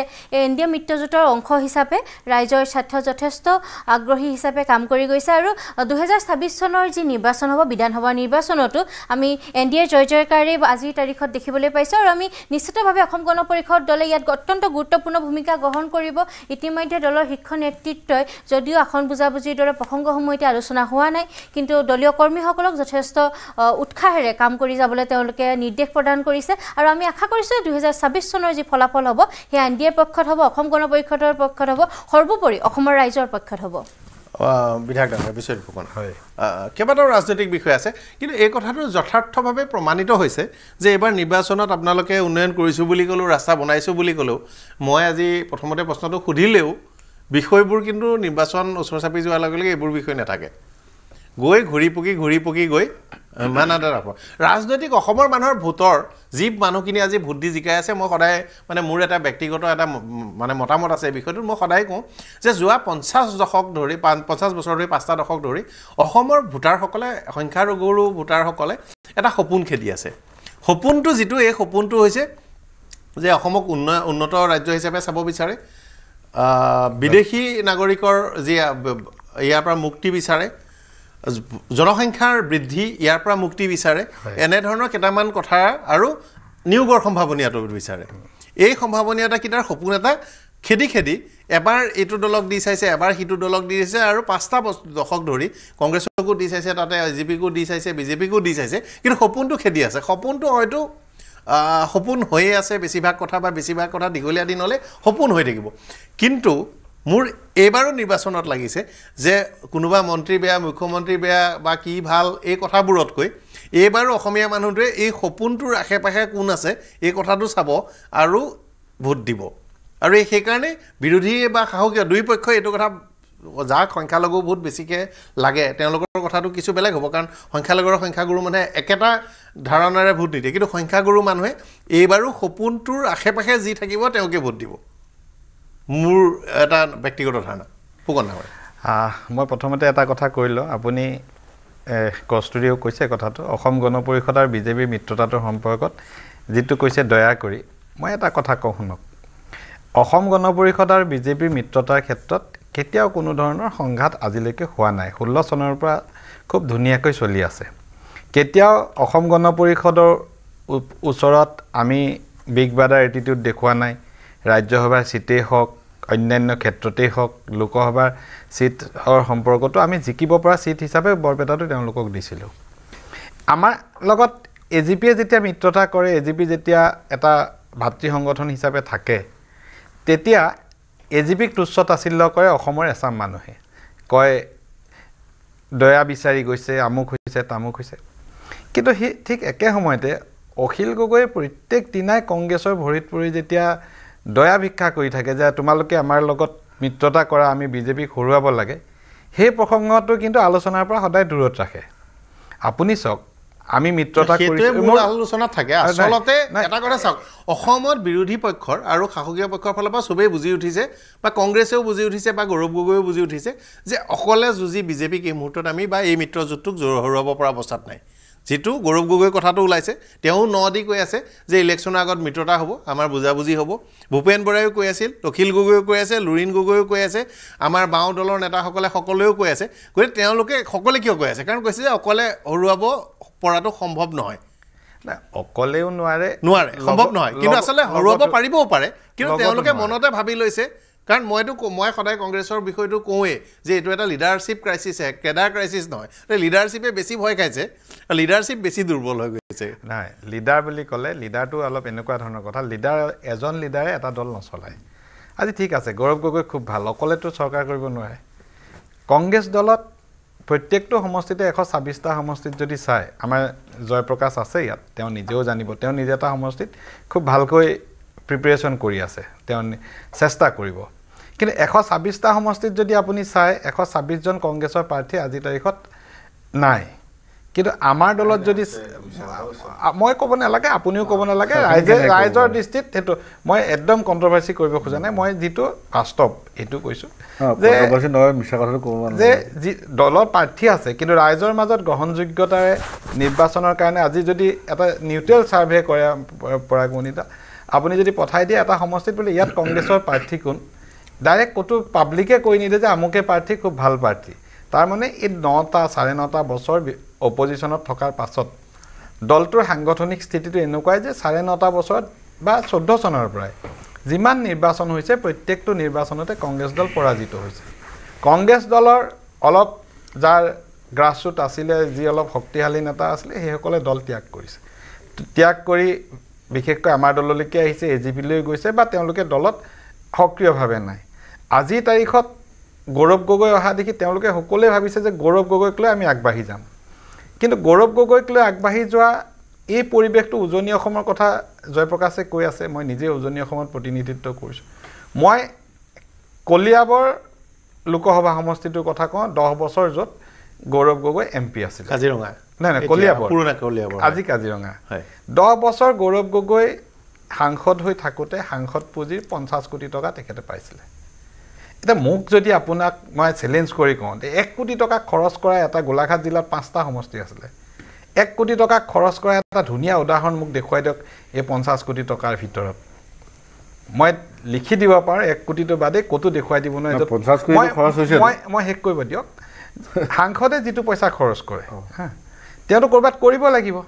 NDA মিত্ৰজোঁটৰ অংশ হিচাপে ৰাইজৰ স্বাৰ্থ যথেষ্ট আগ্ৰহী হিচাপে কাম কৰি গৈছে। আৰু 2026 চনৰ যি নিৰ্বাচন হ'ব, বিধানসভা নিৰ্বাচনতো আমি NDA জয় জয়কাৰী আজিৰ তাৰিখত দেখিবলৈ পাইছোঁ, আৰু আমি নিশ্চিতভাৱে অসম গণ পৰিষদ দলে ইয়াত অত্যন্ত গুৰুত্বপূৰ্ণ ভূমিকা গ্ৰহণ কৰিব। ইতিমধ্যে দলৰ শীৰ্ষ নেতৃত্বই যদিও আসন বুজাবুজিৰ দৰে প্ৰসংগসমূহ এতিয়া আলোচনা হোৱা নাই, কিন্তু দলীয় কৰ্মীসকলক যথেষ্ট উৎসাহেৰে কাম কৰি যাবলৈ তেওঁলোকে নিৰ্দেশ প্ৰদান কৰিছে। আৰু আমি আশা কৰিছোঁ 2026 চনৰ যি ফলাফল হ'ব, সেয়া NDAৰ পক্ষত হ'ব, অসম গণ পৰিষদৰ পক্ষত হ'ব, সৰ্বোপৰি অসমৰ ৰাইজৰ পক্ষত হ'ব। বিধায়ক ডাঙৰীয়া বিশ্বজিৎ ফুকন, হয়, কেইবাটাও ৰাজনৈতিক বিষয় আছে, কিন্তু এই কথাটো যথাৰ্থভাৱে প্ৰমাণিত হৈছে যে এইবাৰ নিৰ্বাচনত আপোনালোকে উন্নয়ন কৰিছোঁ বুলি ক'লেও, ৰাস্তা বনাইছোঁ বুলি ক'লেও, মই আজি প্ৰথমতে প্ৰশ্নটো সুধিলেও বিষয়বোৰ কিন্তু নিৰ্বাচন ওচৰ চাপি যোৱাৰ লগে লগে এইবোৰ বিষয় নাথাকে, গৈ ঘূৰি পকি গৈ ইমান এটা ৰাজনৈতিক অসমৰ মানুহৰ ভোটৰ যি মানুহখিনি আজি ভোট দি জিকাই আছে, মই সদায় মানে মোৰ এটা ব্যক্তিগত এটা মানে মতামত আছে এই বিষয়টোত। মই সদায় কওঁ যে যোৱা 50 দশক ধৰি 50 বছৰ ধৰি 5টা দশক ধৰি অসমৰ ভোটাৰসকলে, সংখ্যালঘু ভোটাৰসকলে এটা সপোন খেদি আছে। সপোনটো যিটো, এই সপোনটো হৈছে যে অসমক উন্নত ৰাজ্য হিচাপে চাব বিচাৰে, বিদেশী নাগৰিকৰ যি ইয়াৰ পৰা মুক্তি বিচাৰে, জনসংখ্যাৰ বৃদ্ধি, ইয়াৰ পৰা মুক্তি বিচাৰে, এনেধৰণৰ কেইটামান কথা, আৰু নিয়োগৰ সম্ভাৱনীয়তা বিচাৰে। এই সম্ভাৱনীয়তাকেইটাৰ সপোন এটা খেদি এবাৰ এইটো দলক দি চাইছে, এবাৰ সিটো দলক দি চাইছে, আৰু 5টা দশক ধৰি কংগ্ৰেছকো দি চাইছে, তাতে AGPকো দি চাইছে, BJPকো দি চাইছে, কিন্তু সপোনটো খেদি আছে। সপোনটো হয়তো সপোন হৈয়ে আছে, বেছিভাগ কথা দীঘলীয়া দিনলৈ সপোন হৈ থাকিব। কিন্তু মোৰ এইবাৰো নিৰ্বাচনত লাগিছে যে কোনোবা মন্ত্ৰী বেয়া মুখ্যমন্ত্ৰী বেয়া বা কি ভাল এই কথাবোৰতকৈ এইবাৰো অসমীয়া মানুহটোৱে এই সপোনটোৰ আশে পাশে কোন আছে এই কথাটো চাব আৰু ভোট দিব আৰু সেইকাৰণে বিৰোধী বা শাসকীয় দুই পক্ষই এইটো কথা যাক সংখ্যালঘু ভোট বেছিকৈ লাগে তেওঁলোকৰ কথাটো কিছু বেলেগ হ'ব কাৰণ সংখ্যাগুৰু মানুহে একেটা ধাৰণাৰে ভোট নিদিয়ে কিন্তু সংখ্যাগুৰু মানুহে এইবাৰো সপোনটোৰ আশে পাশে যি থাকিব তেওঁকে ভোট দিব মোৰ এটা ব্যক্তিগত ধাৰণা ফুকন ডাঙৰীয়া মই প্ৰথমতে এটা কথা কৈলোঁ আপুনি কস্তুৰীয়েও কৈছে কথাটো অসম গণ পৰিষদ আৰু বিজেপিৰ মিত্ৰতাটোৰ সম্পৰ্কত যিটো কৈছে দয়া কৰি মই এটা কথা কওঁ শুনক অসম গণ পৰিষদ আৰু বিজেপিৰ মিত্ৰতাৰ ক্ষেত্ৰত কেতিয়াও কোনো ধৰণৰ সংঘাত আজিলৈকে হোৱা নাই 16 চনৰ পৰা খুব ধুনীয়াকৈ চলি আছে কেতিয়াও অসম গণ পৰিষদৰ ওচৰত আমি বিগ ব্ৰাদাৰ এটিটিউড দেখুওৱা নাই ৰাজ্যসভাৰ সিটেই হওক অন্যান্য ক্ষেত্ৰতেই হওক লোকসভাৰ সিটৰ সম্পৰ্কটো আমি জিকিব পৰা সিট হিচাপে বৰপেটাটো তেওঁলোকক দিছিলোঁ আমাৰ লগত এজিপিয়ে যেতিয়া মিত্ৰতা কৰে এজিপি যেতিয়া এটা ভাতৃ সংগঠন হিচাপে থাকে তেতিয়া এজিপিক তুচ্ছ তাচ্ছিল্য কৰে অসমৰ এচাম মানুহে কয় দয়া বিচাৰি গৈছে আমুক হৈছে তামুক হৈছে কিন্তু ঠিক একে সময়তে অখিল গগৈয়ে প্ৰত্যেক দিনাই কংগ্ৰেছৰ ভৰিত পৰি যেতিয়া দয়া ভিক্ষা কৰি থাকে যে তোমালোকে আমাৰ লগত মিত্ৰতা কৰা আমি বিজেপিক হৰুৱাব লাগে সেই প্ৰসংগটো কিন্তু আলোচনাৰ পৰা সদায় দূৰত ৰাখে আপুনি চাওক আমি মিত্ৰতা কৰিছোঁ মোৰ আলোচনাত থাকে আচলতে এটা কথা চাওক অসমত বিৰোধী পক্ষৰ আৰু শাসকীয় পক্ষৰ ফালৰ পৰা চবেই বুজি উঠিছে বা কংগ্ৰেছেও বুজি উঠিছে বা গৌৰৱ গগৈও বুজি উঠিছে যে অকলে যুঁজি বিজেপিক এই মুহূৰ্তত আমি বা এই মিত্ৰজোঁটটোক হৰুৱাব পৰা অৱস্থাত নাই যেটো গৌৰৱ গগৈ কথাটো ওলাইছে তেওঁ নদি কৈ আছে যে ইলেকশ্যনৰ আগত মিত্ৰতা হ'ব আমাৰ বুজাবুজি হ'ব ভূপেন বৰাইও কৈ আছিল অখিল গগৈও কৈ আছে লুৰিণ গগৈও কৈ আছে আমাৰ বাওঁ দলৰ নেতাসকলে সকলেও কৈ আছে গতিকে তেওঁলোকে সকলে কিয় কৈ আছে কাৰণ কৈছে যে অকলে হৰুৱাব পৰাটো সম্ভৱ নহয় অকলেও নোৱাৰে সম্ভৱ নহয় কিন্তু আচলতে হৰুৱাব পাৰিবও পাৰে কিন্তু তেওঁলোকে মনতে ভাবি লৈছে কাৰণ মই সদায় কংগ্ৰেছৰ বিষয়টো কওঁৱেই যে এইটো এটা লিডাৰশ্বিপ ক্ৰাইচিছ কেডাৰ ক্ৰাইচিছ নহয় লিডাৰশ্বিপে বেছি ভয় খাইছে লিডাৰশ্বিপ বেছি দুৰ্বল হৈ গৈছে নাই লিডাৰ বুলি ক'লে লিডাৰটো অলপ এনেকুৱা ধৰণৰ কথা লিডাৰ এজন লিডাৰে এটা দল নচলায় আজি ঠিক আছে গৌৰৱ গগৈ খুব ভাল অকলেতো চৰকাৰ কৰিব নোৱাৰে কংগ্ৰেছ দলত প্ৰত্যেকটো সমষ্টিতে 126টা সমষ্টিত যদি চাই আমাৰ জয়প্ৰকাশ আছে ইয়াত তেওঁ নিজেও জানিব তেওঁ নিজে এটা সমষ্টিত খুব ভালকৈ প্ৰিপাৰেশ্যন কৰি আছে তেওঁ চেষ্টা কৰিব কিন্তু 126টা সমষ্টিত যদি আপুনি চাই 126 জন কংগ্ৰেছৰ প্ৰাৰ্থী আজি তাৰিখত নাই কিন্তু আমাৰ দলত যদি মই ক'ব নালাগে আপুনিও ক'ব নালাগে ৰাইজৰ দৃষ্টিত সেইটো মই একদম কণ্ট্ৰভাৰ্চি কৰিব খোজা নাই মই যিটো বাস্তৱ এইটো কৈছোঁ যে যি দলৰ প্ৰাৰ্থী আছে কিন্তু ৰাইজৰ মাজত গ্ৰহণযোগ্যতাৰে নিৰ্বাচনৰ কাৰণে আজি যদি এটা নিউট্ৰেল ছাৰ্ভে কৰে পৰাগণিতা আপুনি যদি পঠাই দিয়ে এটা সমষ্টিত বোলে ইয়াত কংগ্ৰেছৰ প্ৰাৰ্থী কোন ডাইৰেক্ট ক'তো পাব্লিকে কৈ নিদিয়ে যে আমুকে প্ৰাৰ্থী খুব ভাল প্ৰাৰ্থী তাৰমানে এই 9টা 9.5 বছৰ অপজিশ্যনত থকাৰ পাছত দলটোৰ সাংগঠনিক স্থিতিটো এনেকুৱাই যে 9.5 বছৰত বা 14 চনৰ পৰাই যিমান নিৰ্বাচন হৈছে প্ৰত্যেকটো নিৰ্বাচনতে কংগ্ৰেছ দল পৰাজিত হৈছে কংগ্ৰেছ দলৰ অলপ যাৰ গ্ৰাছৰুট আছিলে যি অলপ শক্তিশালী নেতা আছিলে সেইসকলে দল ত্যাগ কৰিছে ত্যাগ কৰি বিশেষকৈ আমাৰ দললৈকে আহিছে এজিপিলৈ গৈছে বা তেওঁলোকে দলত সক্ৰিয়ভাৱে নাই আজি তাৰিখত গৌৰৱ গগৈ অহা দেখি তেওঁলোকে সকলোৱে ভাবিছে যে গৌৰৱ গগৈক লৈ আমি আগবাঢ়ি যাম কিন্তু গৌৰৱ গগৈক লৈ আগবাঢ়ি যোৱা এই পৰিৱেশটো উজনি অসমৰ কথা জয়প্ৰকাশে কৈ আছে মই নিজে উজনি অসমত প্ৰতিনিধিত্ব কৰিছোঁ মই কলিয়াবৰ লোকসভা সমষ্টিটোৰ কথা কওঁ 10 বছৰ য'ত গৌৰৱ গগৈ এমপি আছিল কাজিৰঙা নাই কলিয়াবৰ পুৰণা কলিয়াবৰ আজি কাজিৰঙা 10 বছৰ গৌৰৱ গগৈ সাংসদ হৈ থাকোঁতে সাংসদ পুঁজিৰ 50 কোটি টকা তেখেতে পাইছিলে এতিয়া মোক যদি আপোনাক মই চেলেঞ্জ কৰি কওঁ 1 কোটি টকা খৰচ কৰা এটা গোলাঘাট জিলাত 5টা সমষ্টি আছিলে 1 কোটি টকা খৰচ কৰা এটা ধুনীয়া উদাহৰণ মোক দেখুৱাই দিয়ক এই 50 কোটি টকাৰ ভিতৰত মই লিখি দিব পাৰোঁ 1 কোটিটো বাদে ক'তো দেখুৱাই দিব নোৱাৰে 50 কোটি খৰচ হৈছে মই শেষ কৰিব দিয়ক সাংসদে যিটো পইচা খৰচ কৰে হা তেওঁতো ক'ৰবাত কৰিব লাগিব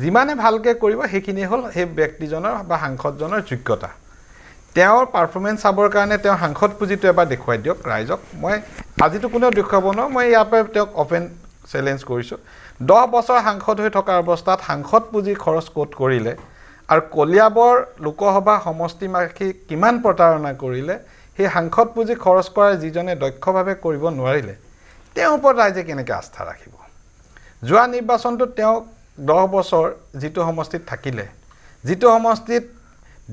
যিমানে ভালকৈ কৰিব সেইখিনি হ'ল সেই ব্যক্তিজনৰ বা সাংসদজনৰ যোগ্যতা তেওঁৰ পাৰফৰ্মেন্স চাবৰ কাৰণে তেওঁ সাংসদ পুঁজিটো এবাৰ দেখুৱাই দিয়ক ৰাইজক মই আজিতো কোনেও দেখুৱাব নোৱাৰো মই ইয়াৰ পৰা তেওঁক অপেন চেলেঞ্জ কৰিছোঁ 10 বছৰ সাংসদ হৈ থকা অৱস্থাত সাংসদ পুঁজি খৰচ ক'ত কৰিলে আৰু কলিয়াবৰ লোকসভা সমষ্টিমাখি কিমান প্ৰতাৰণা কৰিলে সেই সাংসদ পুঁজি খৰচ কৰা যিজনে দক্ষভাৱে কৰিব নোৱাৰিলে তেওঁৰ ওপৰত ৰাইজে কেনেকৈ আস্থা ৰাখিব যোৱা নিৰ্বাচনটোত তেওঁ 10 বছৰ যিটো সমষ্টিত থাকিলে যিটো সমষ্টিত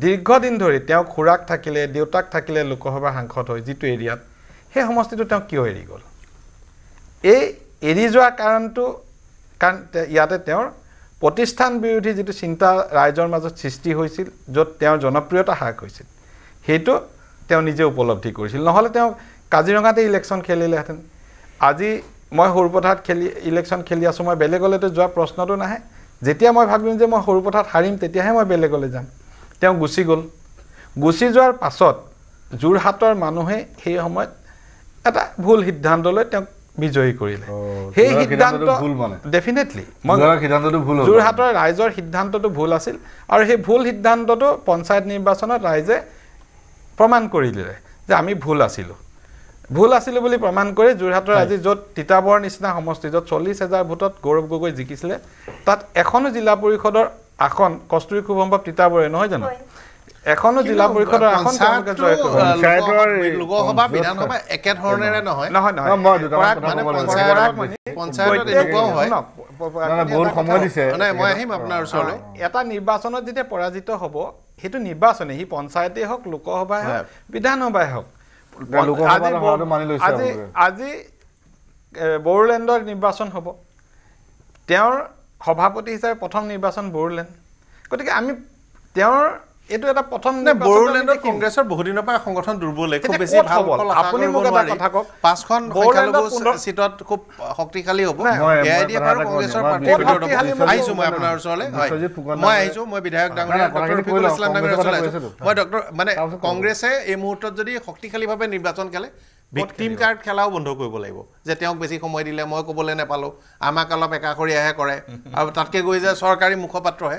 দীৰ্ঘদিন ধৰি তেওঁ খুৰাক থাকিলে দেউতাক থাকিলে লোকসভাৰ সাংসদ হৈ যিটো এৰিয়াত সেই সমষ্টিটো তেওঁ কিয় এৰি গ'ল এই এৰি যোৱা কাৰণটো কাৰণ ইয়াতে তেওঁৰ প্ৰতিষ্ঠান বিৰোধী যিটো চিন্তা ৰাইজৰ মাজত সৃষ্টি হৈছিল য'ত তেওঁৰ জনপ্ৰিয়তা হ্ৰাস হৈছিল সেইটো তেওঁ নিজে উপলব্ধি কৰিছিল নহ'লে তেওঁ কাজিৰঙাতে ইলেকশ্যন খেলিলেহেঁতেন আজি মই সৰুপথাৰত ইলেকশ্যন খেলি আছোঁ মই বেলেগলৈতো যোৱা প্ৰশ্নটো নাহে যেতিয়া মই ভাবিম যে মই সৰুপথাৰত হাৰিম তেতিয়াহে মই বেলেগলৈ যাম তেওঁ গুচি গ'ল গুচি যোৱাৰ পাছত যোৰহাটৰ মানুহে সেই সময়ত এটা ভুল সিদ্ধান্ত লৈ তেওঁক বিজয়ী কৰিলে সেই সিদ্ধান্ত ভুল মানে ডেফিনেটলি সিদ্ধান্তটো ভুল যোৰহাটৰ ৰাইজৰ সিদ্ধান্তটো ভুল আছিল আৰু সেই ভুল সিদ্ধান্তটো পঞ্চায়ত নিৰ্বাচনত ৰাইজে প্ৰমাণ কৰি দিলে যে আমি ভুল আছিলোঁ বুলি প্ৰমাণ কৰি যোৰহাটৰ আজি য'ত তিতাবৰ নিচিনা সমষ্টি য'ত 40,000 ভোটত গৌৰৱ গগৈ জিকিছিলে তাত এখনো জিলা পৰিষদৰ আসন কস্তুৰী খুব সম্ভৱ তিতাবৰে নহয় জানো এখনো জিলা পৰিষদৰ আসন তেওঁলোকে জয় কৰে লোকসভা বিধানসভা একে ধৰণেৰে নহয় পঞ্চায়তত এনেকুৱাও হয় বহুত সময় দিছে মই আহিম আপোনাৰ ওচৰলৈ এটা নিৰ্বাচনত যেতিয়া পৰাজিত হ'ব সেইটো নিৰ্বাচনে সি পঞ্চায়তেই হওক লোকসভাই হওক বিধানসভাই হওক আজি বড়োলেণ্ডৰ নিৰ্বাচন হ'ব তেওঁৰ সভাপতি হিচাপে প্ৰথম নিৰ্বাচন বড়োলেণ্ড গতিকে আমি তেওঁৰ এইটো এটা প্ৰথম বড়োলেণ্ডত কংগ্ৰেছৰ বহুদিনৰ পৰা সংগঠন দুৰ্বল খুব বেছি ভাল ফল আপুনি মোক এটা কথা কওক 5খন সংখ্যালঘু সিটত খুব শক্তিশালী হ'ব এআইডিএফ আৰু কংগ্ৰেছৰ প্ৰাৰ্থীৰ ভিতৰত আহিছোঁ মই আপোনাৰ ওচৰলৈ মই আহিছোঁ মই বিধায়ক ডাঙৰীয়া ডক্টৰ ৰফিকুল ইছলাম ডাঙৰীয়াৰ ওচৰলৈ আহিছোঁ মই ডক্টৰ মানে কংগ্ৰেছে এই মুহূৰ্তত যদি শক্তিশালীভাৱে নিৰ্বাচন খেলে ভিক্টিম কাৰ্ড খেলাও বন্ধ কৰিব লাগিব যে তেওঁক বেছি সময় দিলে মই ক'বলৈ নাপালোঁ আমাক অলপ একাষৰীয়াহে কৰে আৰু তাতকৈ গৈ যে চৰকাৰী মুখপাত্ৰহে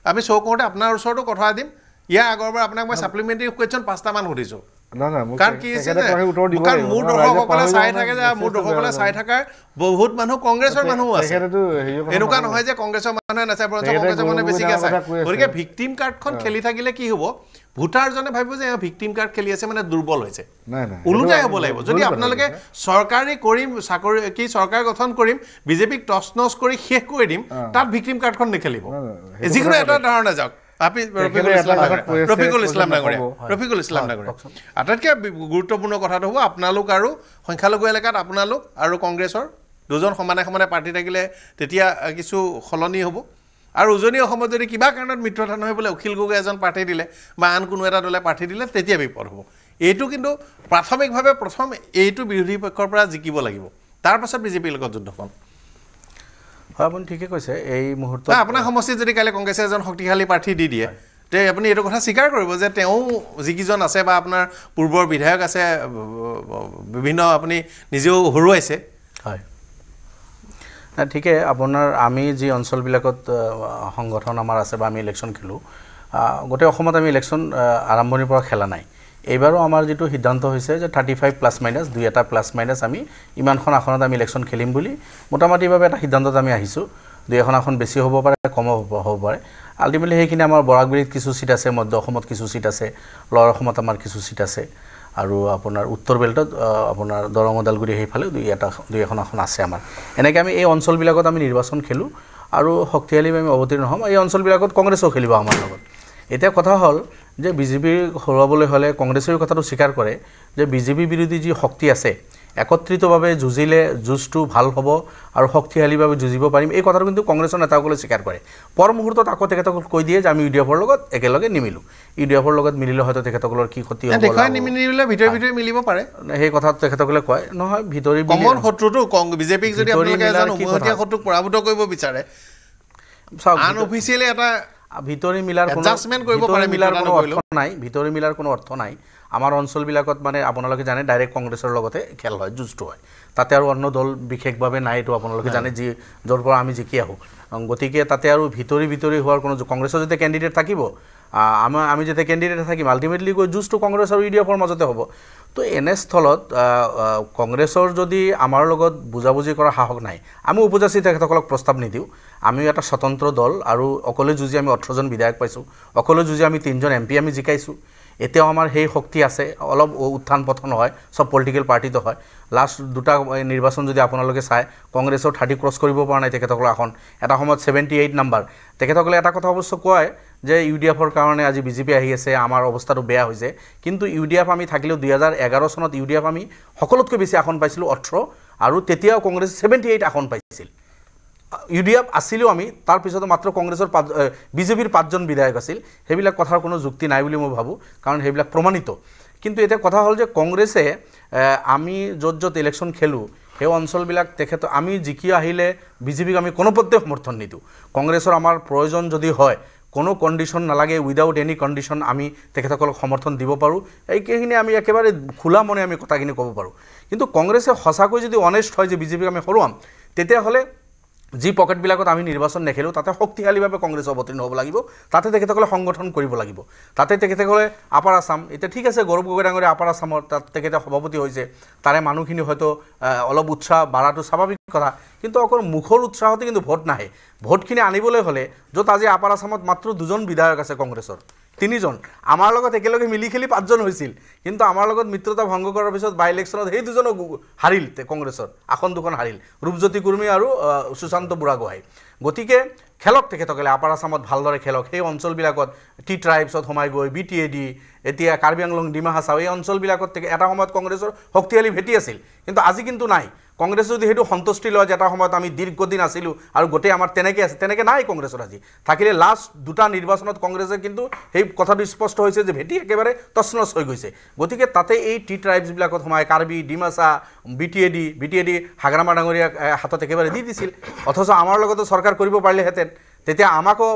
আমি শ্ব' কৰোঁতে আপোনাৰ ওচৰতো কথা দিম ইয়াৰ আগৰবাৰ আপোনাক মই ছাপ্লিমেণ্টাৰী কুৱেশ্যন 5টামান সুধিছোঁ কাৰণ কি কাৰণ মোৰ দৰ্শকসকলে চাই থাকে যে মোৰ দৰ্শকসকলে চাই থকাৰ বহুত মানুহ কংগ্ৰেছৰ মানুহো আছে এনেকুৱা নহয় যে কংগ্ৰেছৰ মানুহে নাচায় বৰঞ্চ কংগ্ৰেছৰ মানুহে বেছিকৈ চায় গতিকে ভিক্টিম কাৰ্ডখন খেলি থাকিলে কি হ'ব ভোটাৰজনে ভাবিব যে ভিক্টিম কাৰ্ড খেলি আছে মানে দুৰ্বল হৈছে ওলোটাই হ'ব লাগিব যদি আপোনালোকে চৰকাৰী কৰিম চাকৰি কি চৰকাৰ গঠন কৰিম বিজেপিক টচ নচ কৰি শেষ কৰি দিম তাত ভিক্টিম কাৰ্ডখন নেখেলিব যিকোনো এটা ধাৰণা যাওক ৰফিকুল ইছলাম ডাঙৰীয়া আটাইতকৈ গুৰুত্বপূৰ্ণ কথাটো হ'ব আপোনালোক আৰু সংখ্যালঘু এলেকাত আপোনালোক আৰু কংগ্ৰেছৰ দুজন সমানে সমানে প্ৰাৰ্থী থাকিলে তেতিয়া কিছু সলনি হ'ব আৰু উজনি অসমত যদি কিবা কাৰণত মিত্ৰতা নহয় বোলে অখিল গগৈ এজন প্ৰাৰ্থী দিলে বা আন কোনো এটা দলে প্ৰাৰ্থী দিলে তেতিয়া বিপদ হ'ব এইটো কিন্তু প্ৰাথমিকভাৱে প্ৰথম এইটো বিৰোধী পক্ষৰ পৰা জিকিব লাগিব তাৰপাছত বিজেপিৰ লগত যুদ্ধখন হয় আপুনি ঠিকে কৈছে এই মুহূৰ্তত আপোনাৰ সমষ্টিত যদি কাইলৈ কংগ্ৰেছে এজন শক্তিশালী প্ৰাৰ্থী দি দিয়ে তে আপুনি এইটো কথা স্বীকাৰ কৰিব যে তেওঁ যিকেইজন আছে বা আপোনাৰ পূৰ্বৰ বিধায়ক আছে বিভিন্ন আপুনি নিজেও হৰুৱাইছে হয় ঠিকে আপোনাৰ আমি যি অঞ্চলবিলাকত সংগঠন আমাৰ আছে বা আমি ইলেকশ্যন খেলোঁ গোটেই অসমত আমি ইলেকশ্যন আৰম্ভণিৰ পৰা খেলা নাই এইবাৰো আমাৰ যিটো সিদ্ধান্ত হৈছে যে 35 প্লাছ মাইনাছ 2 প্লাছ মাইনাছ আমি ইমানখন আসনত আমি ইলেকশ্যন খেলিম বুলি মোটামুটিভাৱে এটা সিদ্ধান্তত আমি আহিছোঁ 2 আসন বেছি হ'ব পাৰে কম হ'ব পাৰে আল্টিমেটলি সেইখিনি আমাৰ বৰাকবিৰিত কিছু চিট আছে মধ্য অসমত কিছু চিট আছে লৱাৰ অসমত আমাৰ কিছু চিট আছে আৰু আপোনাৰ উত্তৰ বেল্টত আপোনাৰ দৰং ওদালগুৰি সেইফালে 2 আসন আছে আমাৰ এনেকৈ আমি এই অঞ্চলবিলাকত আমি নিৰ্বাচন খেলোঁ আৰু শক্তিশালী আমি অৱতীৰ্ণ হ'ম এই অঞ্চলবিলাকত কংগ্ৰেছেও খেলিব আমাৰ লগত এতিয়া কথা হ'ল যে বিজেপিৰ হৰুৱাবলৈ হ'লে কংগ্ৰেছেও কথাটো স্বীকাৰ কৰে যে বিজেপি বিৰোধী যি শক্তি আছে একত্ৰিতভাৱে যুঁজিলে যুঁজটো ভাল হ'ব আৰু শক্তিশালীভাৱে যুঁজিব পাৰিম এই কথাটো কিন্তু কংগ্ৰেছৰ নেতাসকলে স্বীকাৰ কৰে পৰ মুহূৰ্তত আকৌ তেখেতসকল কৈ দিয়ে যে আমি ইউডিএফৰ লগত একেলগে নিমিলোঁ ইউডিএফৰ লগত মিলিলে হয়তো তেখেতসকলৰ কি ক্ষতি হ'ব নিমিলিলে ভিতৰে ভিতৰে মিলিব পাৰে সেই কথাটো তেখেতসকলে কয় নহয় ভিতৰি কমন শত্ৰুটো বিজেপিক যদি আপোনালোকে এজন উমৈহতীয়া শত্ৰুক পৰাভূত কৰিব বিচাৰে আনঅফিচিয়েলি এটা ভিতৰি মিলাৰ কোনো অৰ্থ নাই ভিতৰি মিলাৰ কোনো অৰ্থ নাই আমাৰ অঞ্চলবিলাকত মানে আপোনালোকে জানে ডাইৰেক্ট কংগ্ৰেছৰ লগতে খেল হয় যুঁজটো হয় তাতে আৰু অন্য দল বিশেষভাৱে নাই এইটো আপোনালোকে জানে যি য'ৰ পৰা আমি জিকি আহোঁ গতিকে তাতে আৰু ভিতৰি হোৱাৰ কোনো কংগ্ৰেছৰ যেতিয়া কেণ্ডিডেট থাকিব আমি যেতিয়া কেণ্ডিডেট থাকিম আল্টিমেটলি গৈ যুঁজটো কংগ্ৰেছ আৰু ইউডিএফৰ মাজতে হ'ব তো এনেস্থলত কংগ্ৰেছৰ যদি আমাৰ লগত বুজাবুজি কৰাৰ সাহস নাই আমি উপজাচি তেখেতসকলক প্ৰস্তাৱ নিদিওঁ আমিও এটা স্বতন্ত্ৰ দল আৰু অকলে যুঁজি আমি 18 জন বিধায়ক পাইছোঁ অকলে যুঁজি আমি 3 জন MP আমি জিকাইছোঁ এতিয়াও আমাৰ সেই শক্তি আছে অলপ উত্থান পতন হয় সব পলিটিক্যাল পাৰ্টিটো হয় লাষ্ট দুটা নিৰ্বাচন যদি আপোনালোকে চাই কংগ্ৰেছৰ 30 ক্ৰছ কৰিব পৰা নাই তেখেতসকল এখন এটা সময়ত 78 নম্বৰ তেখেতসকলে এটা কথা অৱশ্য কয় যে ইউডিএফৰ কাৰণে আজি বিজেপি আহি আছে আমাৰ অৱস্থাটো বেয়া হৈছে কিন্তু ইউডিএফ আমি থাকিলেও 2011 চনত ইউডিএফ আমি সকলোতকৈ বেছি আসন পাইছিলোঁ 18 আৰু তেতিয়াও কংগ্ৰেছ 78 আসন পাইছিল ইউডিএফ আছিলো আমি তাৰ পিছত মাত্ৰ কংগ্ৰেছৰ বিজেপিৰ 5 জন বিধায়ক আছিল হেবিলাক কথাৰ কোনো যুক্তি নাই বুলি মই ভাবো কাৰণ হেবিলাক প্ৰমাণিত কিন্তু এটা কথা হল যে কংগ্ৰেছে আমি যত ইলেকশন খেলু হে অঞ্চলবিলাক তেখেত আমি জিকি আহিলে বিজেপিক আমি কোনোপধ্যে সমৰ্থন নিদু কংগ্ৰেছৰ আমাৰ প্ৰয়োজন যদি হয় কোনো কন্ডিশন নালাগে উইদাউট এনি কন্ডিশন আমি তেখেতসকলক সমৰ্থন দিব পাৰো এইখিনি আমি একেবাৰে খোলা মনে আমি কথাখিনি ক'ব পাৰো কিন্তু কংগ্ৰেছে হসাকৈ যদি অনেষ্ট হয় যে বিজেপিক আমি হৰুৱাম তেতিয়া হলে যি পকেটবিলাকত আমি নিৰ্বাচন নেখেলো তাতে শক্তিশালীভাৱে কংগ্ৰেছ অৱতীৰ্ণ হ'ব লাগিব তাতে তেখেতসকলে সংগঠন কৰিব লাগিব তাতে তেখেতসকলে আপাৰ আসাম এতিয়া ঠিক আছে গৌৰৱ গগৈ ডাঙৰীয়া আপাৰ আসামৰ তাত তেখেতে সভাপতি হৈছে তাৰে মানুহখিনি হয়তো অলপ উৎসাহ বাঢ়াটো স্বাভাৱিক কথা কিন্তু অকল মুখৰ উৎসাহতে কিন্তু ভোট নাহে ভোটখিনি আনিবলৈ হলে য'ত আজি আপাৰ আসামত মাত্ৰ 2 জন বিধায়ক আছে কংগ্ৰেছৰ 3 জন আমাৰ লগত একেলগে মিলি খেলি 5 জন হৈছিল কিন্তু আমাৰ লগত মিত্ৰতা ভংগ কৰাৰ পিছত বাই ইলেকশনত সেই দুজনক হাৰিল কংগ্ৰেছৰ আসন দুখন হাৰিল ৰূপজ্যোতি কুৰ্মী আৰু সুশান্ত বুঢ়াগোহাঁই গতিকে খেলক তেখেতসকলে আপাৰ আসামত ভালদৰে খেলক সেই অঞ্চলবিলাকত টি ট্ৰাইবছত সোমাই গৈ বিটিএডি এতিয়া কাৰ্বি আংলং ডিমা হাছাও এই অঞ্চলবিলাকত এটা সময়ত কংগ্ৰেছৰ শক্তিশালী ভেটি আছিল কিন্তু আজি কিন্তু নাই কংগ্ৰেছ যদি হেতু সন্তুষ্টি লয় যে এটা সময়ত আমি দীৰ্ঘদিন আছিলো আৰু গোটেই আমাৰ তেনেকে আছে তেনেকে নাই কংগ্ৰেছৰ আজি থাকিলে লাষ্ট দুটা নিৰ্বাচনত কংগ্ৰেছে কিন্তু সেই কথাটো স্পষ্ট হৈছে যে ভেটি একেবাৰে তছনছ হৈ গৈছে গতিকে তাতে এই টি ট্ৰাইবছ বিলাকত সোমাই কাৰ্বি ডিমাছা বিটিএডি হাগ্ৰামা ডাঙৰীয়া হাতত একেবাৰে দি দিছিল অথচ আমাৰ লগতো চৰকাৰ কৰিব পাৰিলেহেঁতেন তেতিয়া আমাকো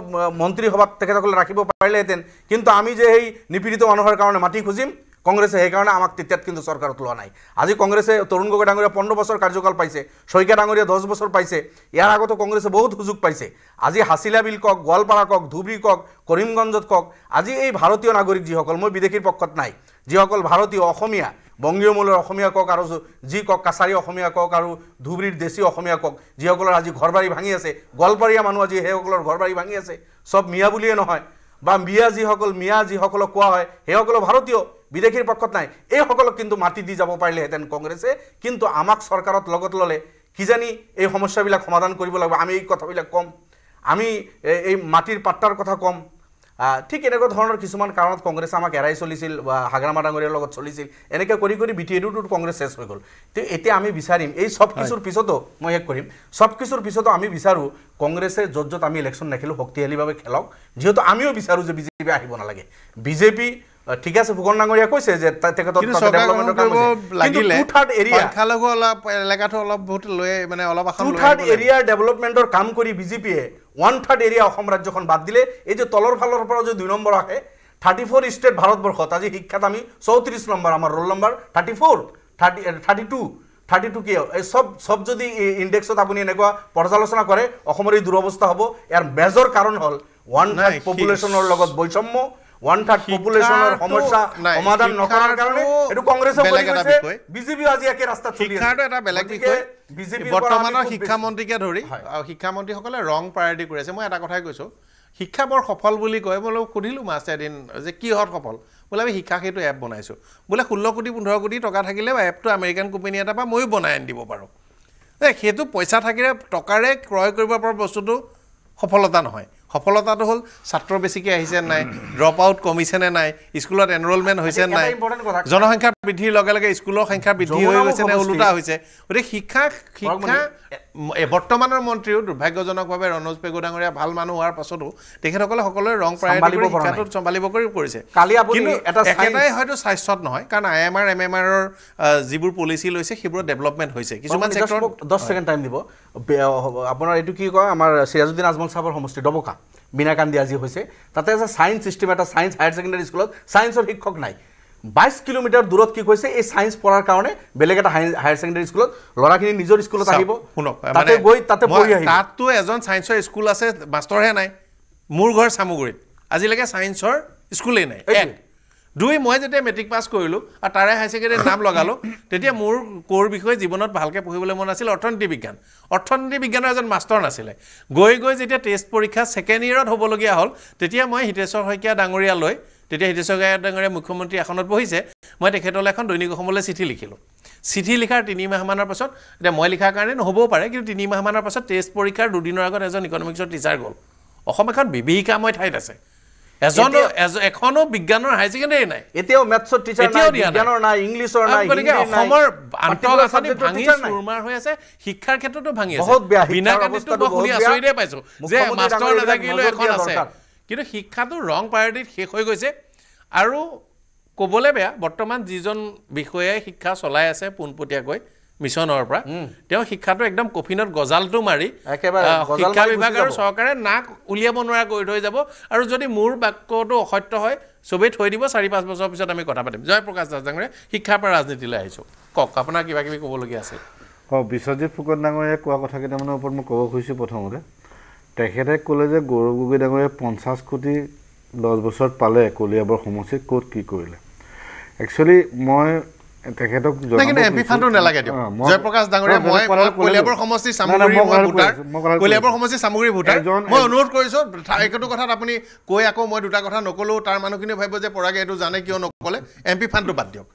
মন্ত্ৰী সভাত তেখেতসকলে ৰাখিব পাৰিলেহেঁতেন কিন্তু আমি যে এই নিপীড়িত মানুহৰ কাৰণে মাটি খুজিম কংগ্ৰেছে সেই কাৰণে আমাক তেতিয়াত কিন্তু চৰকাৰত লোৱা নাই আজি কংগ্ৰেছে তৰুণ গগৈ ডাঙৰীয়া 15 বছৰ কাৰ্যকাল পাইছে শইকীয়া ডাঙৰীয়া 10 বছৰ পাইছে ইয়াৰ আগতো কংগ্ৰেছে বহুত সুযোগ পাইছে আজি হাছিলা বিল কক গোৱালপাৰা কক ধুবৰী কক কৰিমগঞ্জত কক আজি এই ভাৰতীয় নাগৰিক যিসকল মই বিদেশীৰ পক্ষত নাই যিসকল ভাৰতীয় অসমীয়া বংগীয় মূলৰ অসমীয়া কক আৰু যি কক কাছাৰী অসমীয়া কক আৰু ধুবৰীৰ দেশী অসমীয়া কক যিসকলৰ আজি ঘৰবাৰী ভাঙি আছে গোৱালপাৰীয়া মানুহ আজি সেইসকলৰ ঘৰবাৰী ভাঙি আছে সব মিয়া বুলিয়ে নহয় বা মিয়া যিসকলক কোৱা হয় সেইসকল ভাৰতীয় বিদেশীৰ পক্ষত নাই এই সকলক কিন্তু মাটি দি যাব পাৰিলেহেঁতেন কংগ্ৰেছে কিন্তু আমাক চৰকাৰত লগত ললে কিজানি এই সমস্যাবিলাক সমাধান কৰিব লাগিব আমি এই কথাবিলাক কম আমি এই মাটিৰ পাট্টাৰ কথা কম ঠিক এনেকুৱা ধৰণৰ কিছুমান কাৰণত কংগ্ৰেছে আমাক এৰাই চলিছিল হাগ্ৰামা ডাঙৰীয়াৰ লগত চলিছিল এনেকৈ কৰি কৰি বিটিএডুটো কংগ্ৰেছ শেষ হৈ গ'ল তো এতিয়া আমি বিচাৰিম এই সব কিছুৰ পিছতো মই শেষ কৰিম সব কিছুৰ পিছতো আমি বিচাৰো কংগ্ৰেছে য'ত আমি ইলেকশ্যন নেখেলো শক্তিশালীভাৱে খেলক যিহেতু আমিও বিচাৰো যে বিজেপি আহিব নালাগে বিজেপি ঠিক আছে ফুকন ডাঙৰীয়া কৈছে যে তেখেতৰ ডেভেলপমেণ্টৰ কাম লাগিলে সংখ্যালঘু অলপ এলেকাটো অলপ বহুত লৈ মানে অলপ আসন 2/3 এৰিয়াৰ ডেভেলপমেণ্টৰ কাম কৰি বিজেপিয়ে 1/3 এৰিয়া অসম ৰাজ্যখন বাদ দিলে এই যে তলৰ ফালৰ পৰা যে 2 নম্বৰ আহে 34 ষ্টেট ভাৰতবৰ্ষত আজি শিক্ষাত আমি 34 নম্বৰ আমাৰ ৰোল নম্বৰ 32 কি এই সব যদি ইনডেক্সত আপুনি এনেকুৱা পৰ্যালোচনা কৰে অসমৰ এই দুৰৱস্থা হ'ব ইয়াৰ মেজৰ কাৰণ হ'ল 1/3 পপুলেশ্যনৰ লগত বৈষম্য 1/3 পপুলেশ্যনৰ সমস্যা সমাধান নকৰাৰ কাৰণে এটো কংগ্ৰেছে কৰি গৈছে বিজেপি আজি একে ৰাস্তা চলি আছে শিক্ষাটো এটা বেলেগ বিষয় বিজেপি বৰ্তমানৰ শিক্ষা মন্ত্ৰীকে ধৰি শিক্ষা মন্ত্ৰীসকলে ৰং প্ৰায়োৰিটি কৰি আছে মই এটা কথাই কৈছো শিক্ষা বৰ সফল বুলি কয় মই সুধিলো মাষ্টাৰ দিন যে কি হত সফল বোলে আমি শিক্ষা সেইটো এপ বনাইছো বোলে 16 কোটি 15 কোটি টকা থাকিলে এপটো আমেৰিকান কোম্পানী এটা পা মই বনাই আনি দিব পাৰো সেইটো পইচা থাকিলে টকাৰে ক্ৰয় কৰিব পৰা বস্তুটো সফলতা নহয় সফলতাটো হল ছাত্ৰ বেছিকে আহিছে নাই ড্ৰপ আউট কমিছনে নাই স্কুলত এনৰোলমেন্ট হৈছে নাই জনসংখ্যা বৃদ্ধিৰ লগে লগে স্কুলৰ সংখ্যা বৃদ্ধি হৈ গৈছে নে উল্টা হৈছে গতিকে শিক্ষা বৰ্তমানৰ মন্ত্ৰীও দুৰ্ভাগ্যজনকভাৱে ৰনোজ পেগু ডাঙৰীয়া ভাল মানুহ হোৱাৰ পাছতো তেখেতসকলে সকলোৰে ৰং প্ৰায়োৰিটি কৰি শিক্ষাটো চম্ভালিব কৰি কৰিছে কিন্তু একেটাই হয়তো স্বাস্থ্যত নহয় কাৰণ আইএমআৰ এমএমআৰৰ যিবোৰ পলিচি লৈছে সেইবোৰ ডেভেলপমেন্ট হৈছে কিছুমান সেক্টৰত 10 সেকেন্ড টাইম দিব আপোনাৰ এটো কি কয় আমাৰ সিৰাজউদ্দিন আজমল সাহেবৰ সমষ্টি ডবকা বিনাকান্দি আজি হৈছে তাতে আছে সায়েন্স সিস্টেম এটা সায়েন্স হায়াৰ সেকেন্ডাৰী স্কুলত সায়েন্সৰ শিক্ষক নাই 22 কিলোমিটাৰ দূৰত কি কৈছে এই সায়েন্স পঢ়াৰ কাৰণে বেলেগ এটা হায়াৰ সেকেন্ডাৰী স্কুলত লৰাখিনি নিজৰ স্কুলত আহিব তাতে গৈ তাতে পঢ়ি আহিব তাতটো এজন সায়েন্সৰ স্কুল আছে মাষ্টৰহে নাই মোৰ ঘৰ সামুগুৰিত আজিলৈকে সায়েন্সৰ স্কুলেই নাই দুই মই যেতিয়া মেট্ৰিক পাছ কৰিলোঁ আৰু তাৰে হাই ছেকেণ্ডেৰীত নাম লগালোঁ তেতিয়া মোৰ কোৰ বিষয়ে জীৱনত ভালকৈ পঢ়িবলৈ মন আছিল অৰ্থনীতি বিজ্ঞানৰ এজন মাষ্টৰ নাছিলে গৈ যেতিয়া টেষ্ট পৰীক্ষা ছেকেণ্ড ইয়েৰত হ'বলগীয়া হ'ল তেতিয়া মই হিতেশ্বৰ শইকীয়া ডাঙৰীয়ালৈ তেতিয়া হিতেশ্বৰ শইকীয়া ডাঙৰীয়া মুখ্যমন্ত্ৰী আসনত বহিছে মই তেখেতলৈ এখন দৈনিক অসমলৈ চিঠি লিখিলোঁ চিঠি লিখাৰ 3 মাহমানৰ পাছত এতিয়া মই লিখাৰ কাৰণে নহ'বও পাৰে কিন্তু 3 মাহমানৰ পাছত টেষ্ট পৰীক্ষাৰ দুদিনৰ আগত এজন ইকনমিক্সৰ টিচাৰ গ'ল অসম এখন বিভীষিকাময় ঠাইত আছে এখনো বিজ্ঞানৰ হাই ছেকেণ্ডেৰী নাই এতিয়াও মেথছৰ টিচাৰ নাই বিজ্ঞানৰ নাই ইংলিছৰ নাই গতিকে অসমৰ আন্তঃগাঁথনি ভাঙি চুৰমাৰ হৈ আছে শিক্ষাৰ ক্ষেত্ৰতো ভাঙি আছে বিনা কাৰণেতো মই শুনি আচৰিতে পাইছোঁ যে মাষ্টৰ নাথাকিলেও এখন আছে কিন্তু শিক্ষাটো ৰং প্ৰায়ৰিটিত শেষ হৈ গৈছে আৰু ক'বলৈ বেয়া বৰ্তমান যিজন বিষয়াই শিক্ষা চলাই আছে পোনপটীয়াকৈ মিছনৰ পৰা তেওঁ শিক্ষাটো একদম কফিনত গজালটো মাৰি শিক্ষা বিভাগ আৰু চৰকাৰে নাক উলিয়াব নোৱাৰা কৰি থৈ যাব আৰু যদি মোৰ বাক্যটো অসত্য হয় চবেই থৈ দিব 4-5 বছৰৰ পিছত আমি কথা পাতিম জয়প্ৰকাশ দাস ডাঙৰীয়া শিক্ষাৰ পৰা ৰাজনীতিলৈ আহিছোঁ কওক আপোনাৰ কিবা কিবি ক'বলগীয়া আছে বিশ্বজিৎ ফুকন ডাঙৰীয়াই কোৱা কথা কেইটামানৰ ওপৰত মই ক'ব খুজিছোঁ প্ৰথমতে তেখেতে ক'লে যে গৌৰৱ গগৈ ডাঙৰীয়াই 50 কোটি 10 বছৰত পালে কলিয়াবৰ সমষ্টিত ক'ত কি কৰিলে একচুৱেলি মই তেখেতক এমপি ফাণ্ডটো নালাগে দিয়ক জয়প্ৰকাশ ডাঙৰীয়া মই কলিয়াবৰ সমষ্টি সামগ্ৰী ভোটাৰ মই অনুৰোধ কৰিছোঁ এইটো কথাত আপুনি কৈ আকৌ মই দুটা কথা নক'লেও তাৰ মানুহখিনিয়ে ভাবিব যে পৰাগে এইটো জানে কিয় নক'লে এমপি ফাণ্ডটো বাদ দিয়ক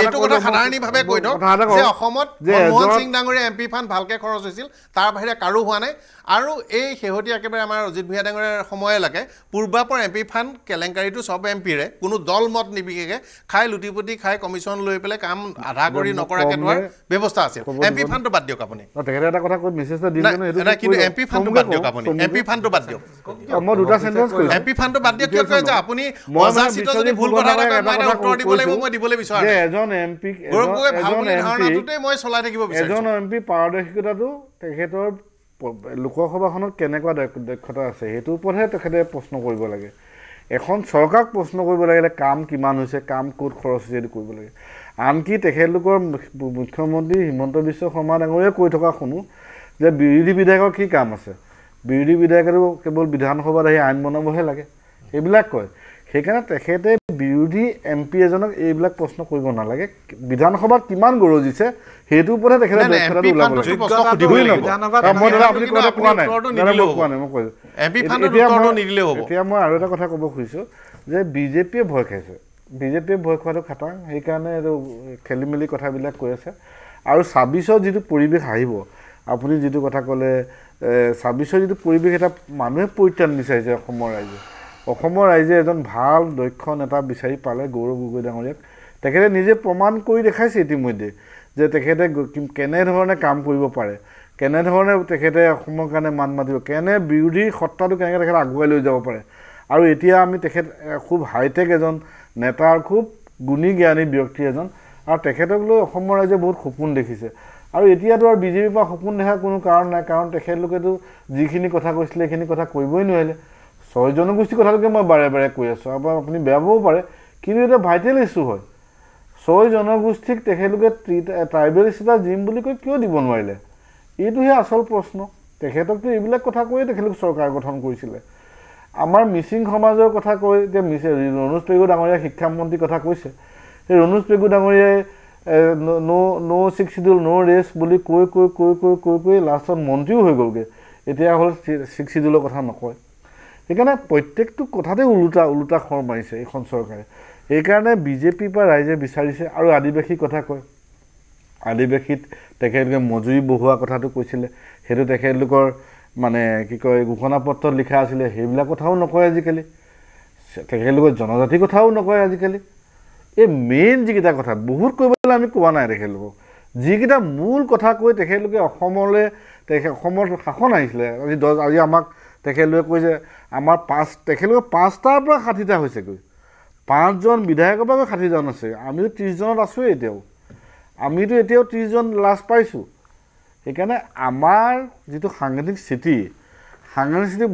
এইটো কথা সাধাৰণভাৱে কৈ দিয়ক যে অসমত মনমোহন সিং ডাঙৰীয়া এমপি ফাণ্ড ভালকৈ খৰচ হৈছিল তাৰ বাহিৰে কাৰো হোৱা নাই আৰু এই শেহতীয়া একেবাৰে আমাৰ অজিত ভূঞা ডাঙৰীয়াৰ সময়লৈকে পূৰ্বাপৰ এমপি ফাণ্ড কেলেংকাৰীটো চব এমপিৰে কোনো দল মত নিবিশেষে খাই লুটিপুটি খাই কমিশ্যন লৈ পেলাই কাম আধা কৰি নকৰাকৈ থোৱাৰ ব্যৱস্থা আছিল এমপি ফাণ্ডটো বাদ দিয়ক আপুনি তেখেতে এটা কথা কৈ মেছেজ এটা দিলে কিন্তু এমপি ফাণ্ডটো বাদ দিয়ক আপুনি এমপি ফাণ্ডটো বাদ দিয়ক মই দুটা সেন্টেন্স কৈছো এমপি ফাণ্ডটো বাদ দিয়ক কিয় কয় যে আপুনি অযাচিত যদি ভুল কথা এটা মই উত্তৰ দিব লাগিব মই দিবলৈ বিচাৰো যে এজন এমপি গৌৰৱ গগৈ ভাল বুলি ধাৰণাটোতে মই চলাই থাকিব বিচাৰিছো এজন এমপি পাৰদৰ্শিতাটো তেখেতৰ লোকসভাখনত কেনেকুৱা দক্ষতা আছে সেইটোৰ ওপৰতহে তেখেতে প্ৰশ্ন কৰিব লাগে এখন চৰকাৰক প্ৰশ্ন কৰিব লাগিলে কাম কিমান হৈছে কাম ক'ত খৰচ হৈছে সেইটো কৰিব লাগে আনকি তেখেতলোকৰ মুখ্যমন্ত্ৰী হিমন্ত বিশ্ব শৰ্মা ডাঙৰীয়াই কৈ থকা শুনো যে বিৰোধী বিধায়কৰ কি কাম আছে বিৰোধী বিধায়কেতো কেৱল বিধানসভাত আহি আইন বনাবহে লাগে এইবিলাক কয় সেইকাৰণে তেখেতে বিৰোধী এমপি এজনক এইবিলাক প্ৰশ্ন কৰিব নালাগে বিধানসভাত কিমান গৰজিছে সেইটোৰ ওপৰতহে তেখেতে দক্ষতাটো ওলাব লাগে এতিয়া মই আৰু এটা কথা ক'ব খুজিছোঁ যে বিজেপিয়ে ভয় খাইছে বিজেপিয়ে ভয় খোৱাটো খাটাং সেইকাৰণে এইটো খেলি মেলি কথাবিলাক কৈ আছে আৰু 26ৰ যিটো পৰিৱেশ আহিব আপুনি যিটো কথা ক'লে 26ৰ যিটো পৰিৱেশ এটা মানুহে পৰিত্ৰাণ বিচাৰিছে অসমৰ ৰাইজে এজন ভাল দক্ষ নেতা বিচাৰি পালে গৌৰৱ গগৈ ডাঙৰীয়াক তেখেতে নিজে প্ৰমাণ কৰি দেখাইছে ইতিমধ্যে যে তেখেতে কেনেধৰণে কাম কৰিব পাৰে কেনেধৰণে তেখেতে অসমৰ কাৰণে মান মাতিব কেনে বিৰোধী সত্তাটো কেনেকৈ তেখেতে আগুৱাই লৈ যাব পাৰে আৰু এতিয়া আমি তেখেত খুব হাইটেক এজন নেতাৰ খুব গুণী জ্ঞানী ব্যক্তি এজন আৰু তেখেতক লৈ অসমৰ ৰাইজে বহুত সপোন দেখিছে আৰু এতিয়াতো আৰু বিজেপিৰ পৰা সপোন দেখাৰ কোনো কাৰণ নাই কাৰণ তেখেতলোকেতো যিখিনি কথা কৈছিলে সেইখিনি কথা কৰিবই নোৱাৰিলে 6 জনগোষ্ঠীৰ কথাটোকে মই বাৰে বাৰে কৈ আছোঁ আৰু আপুনি বেয়া পাবও পাৰে কিন্তু এটা ভাইটেল ইছ্যু হয় 6 জনগোষ্ঠীক তেখেতলোকে ট্ৰাইবেল ষ্টেটাছ দিম বুলি কৈ কিয় দিব নোৱাৰিলে এইটোহে আচল প্ৰশ্ন তেখেতকতো এইবিলাক কথা কৈয়ে তেখেতলোক চৰকাৰ গঠন কৰিছিলে আমাৰ মিচিং সমাজৰ কথা কৈ এতিয়া ৰণোজ পেগু ডাঙৰীয়া শিক্ষামন্ত্ৰীৰ কথা কৈছে সেই ৰণোজ পেগু ডাঙৰীয়াই নো ছিক্স শিডিউল নো ৰেষ্ট বুলি কৈ লাষ্টত মন্ত্ৰীও হৈ গ'লগৈ এতিয়া হ'ল 6 শিডিউলৰ কথা নকয় সেইকাৰণে প্ৰত্যেকটো কথাতে ওলোটা খৰ মাৰিছে এইখন চৰকাৰে সেইকাৰণে বিজেপিৰ পৰা ৰাইজে বিচাৰিছে আৰু আদিবাসীৰ কথা কয় আদিবাসীত তেখেতলোকে মজুৰি বঢ়োৱা কথাটো কৈছিলে সেইটো তেখেতলোকৰ মানে কি কয় ঘোষণা পত্ৰত লিখা আছিলে সেইবিলাক কথাও নকয় আজিকালি তেখেতলোকৰ জনজাতিৰ কথাও নকয় আজিকালি এই মেইন যিকেইটা কথা বহুত কৰিবলৈ আমি কোৱা নাই তেখেতলোকক যিকেইটা মূল কথা কৈ তেখেতলোকে অসমৰ শাসন আহিছিলে আজি আমাক তেখেতলোকে কৈছে আমাৰ তেখেতলোকে 5টাৰ পৰা 60টা হৈছেগৈ 5জন বিধায়কৰ পৰা 60জন আছে আমিও 30 জনত আছোঁৱেই আমিতো এতিয়াও 30 জন লাষ্ট পাইছোঁ সেইকাৰণে আমাৰ যিটো সাংগঠনিক স্থিতি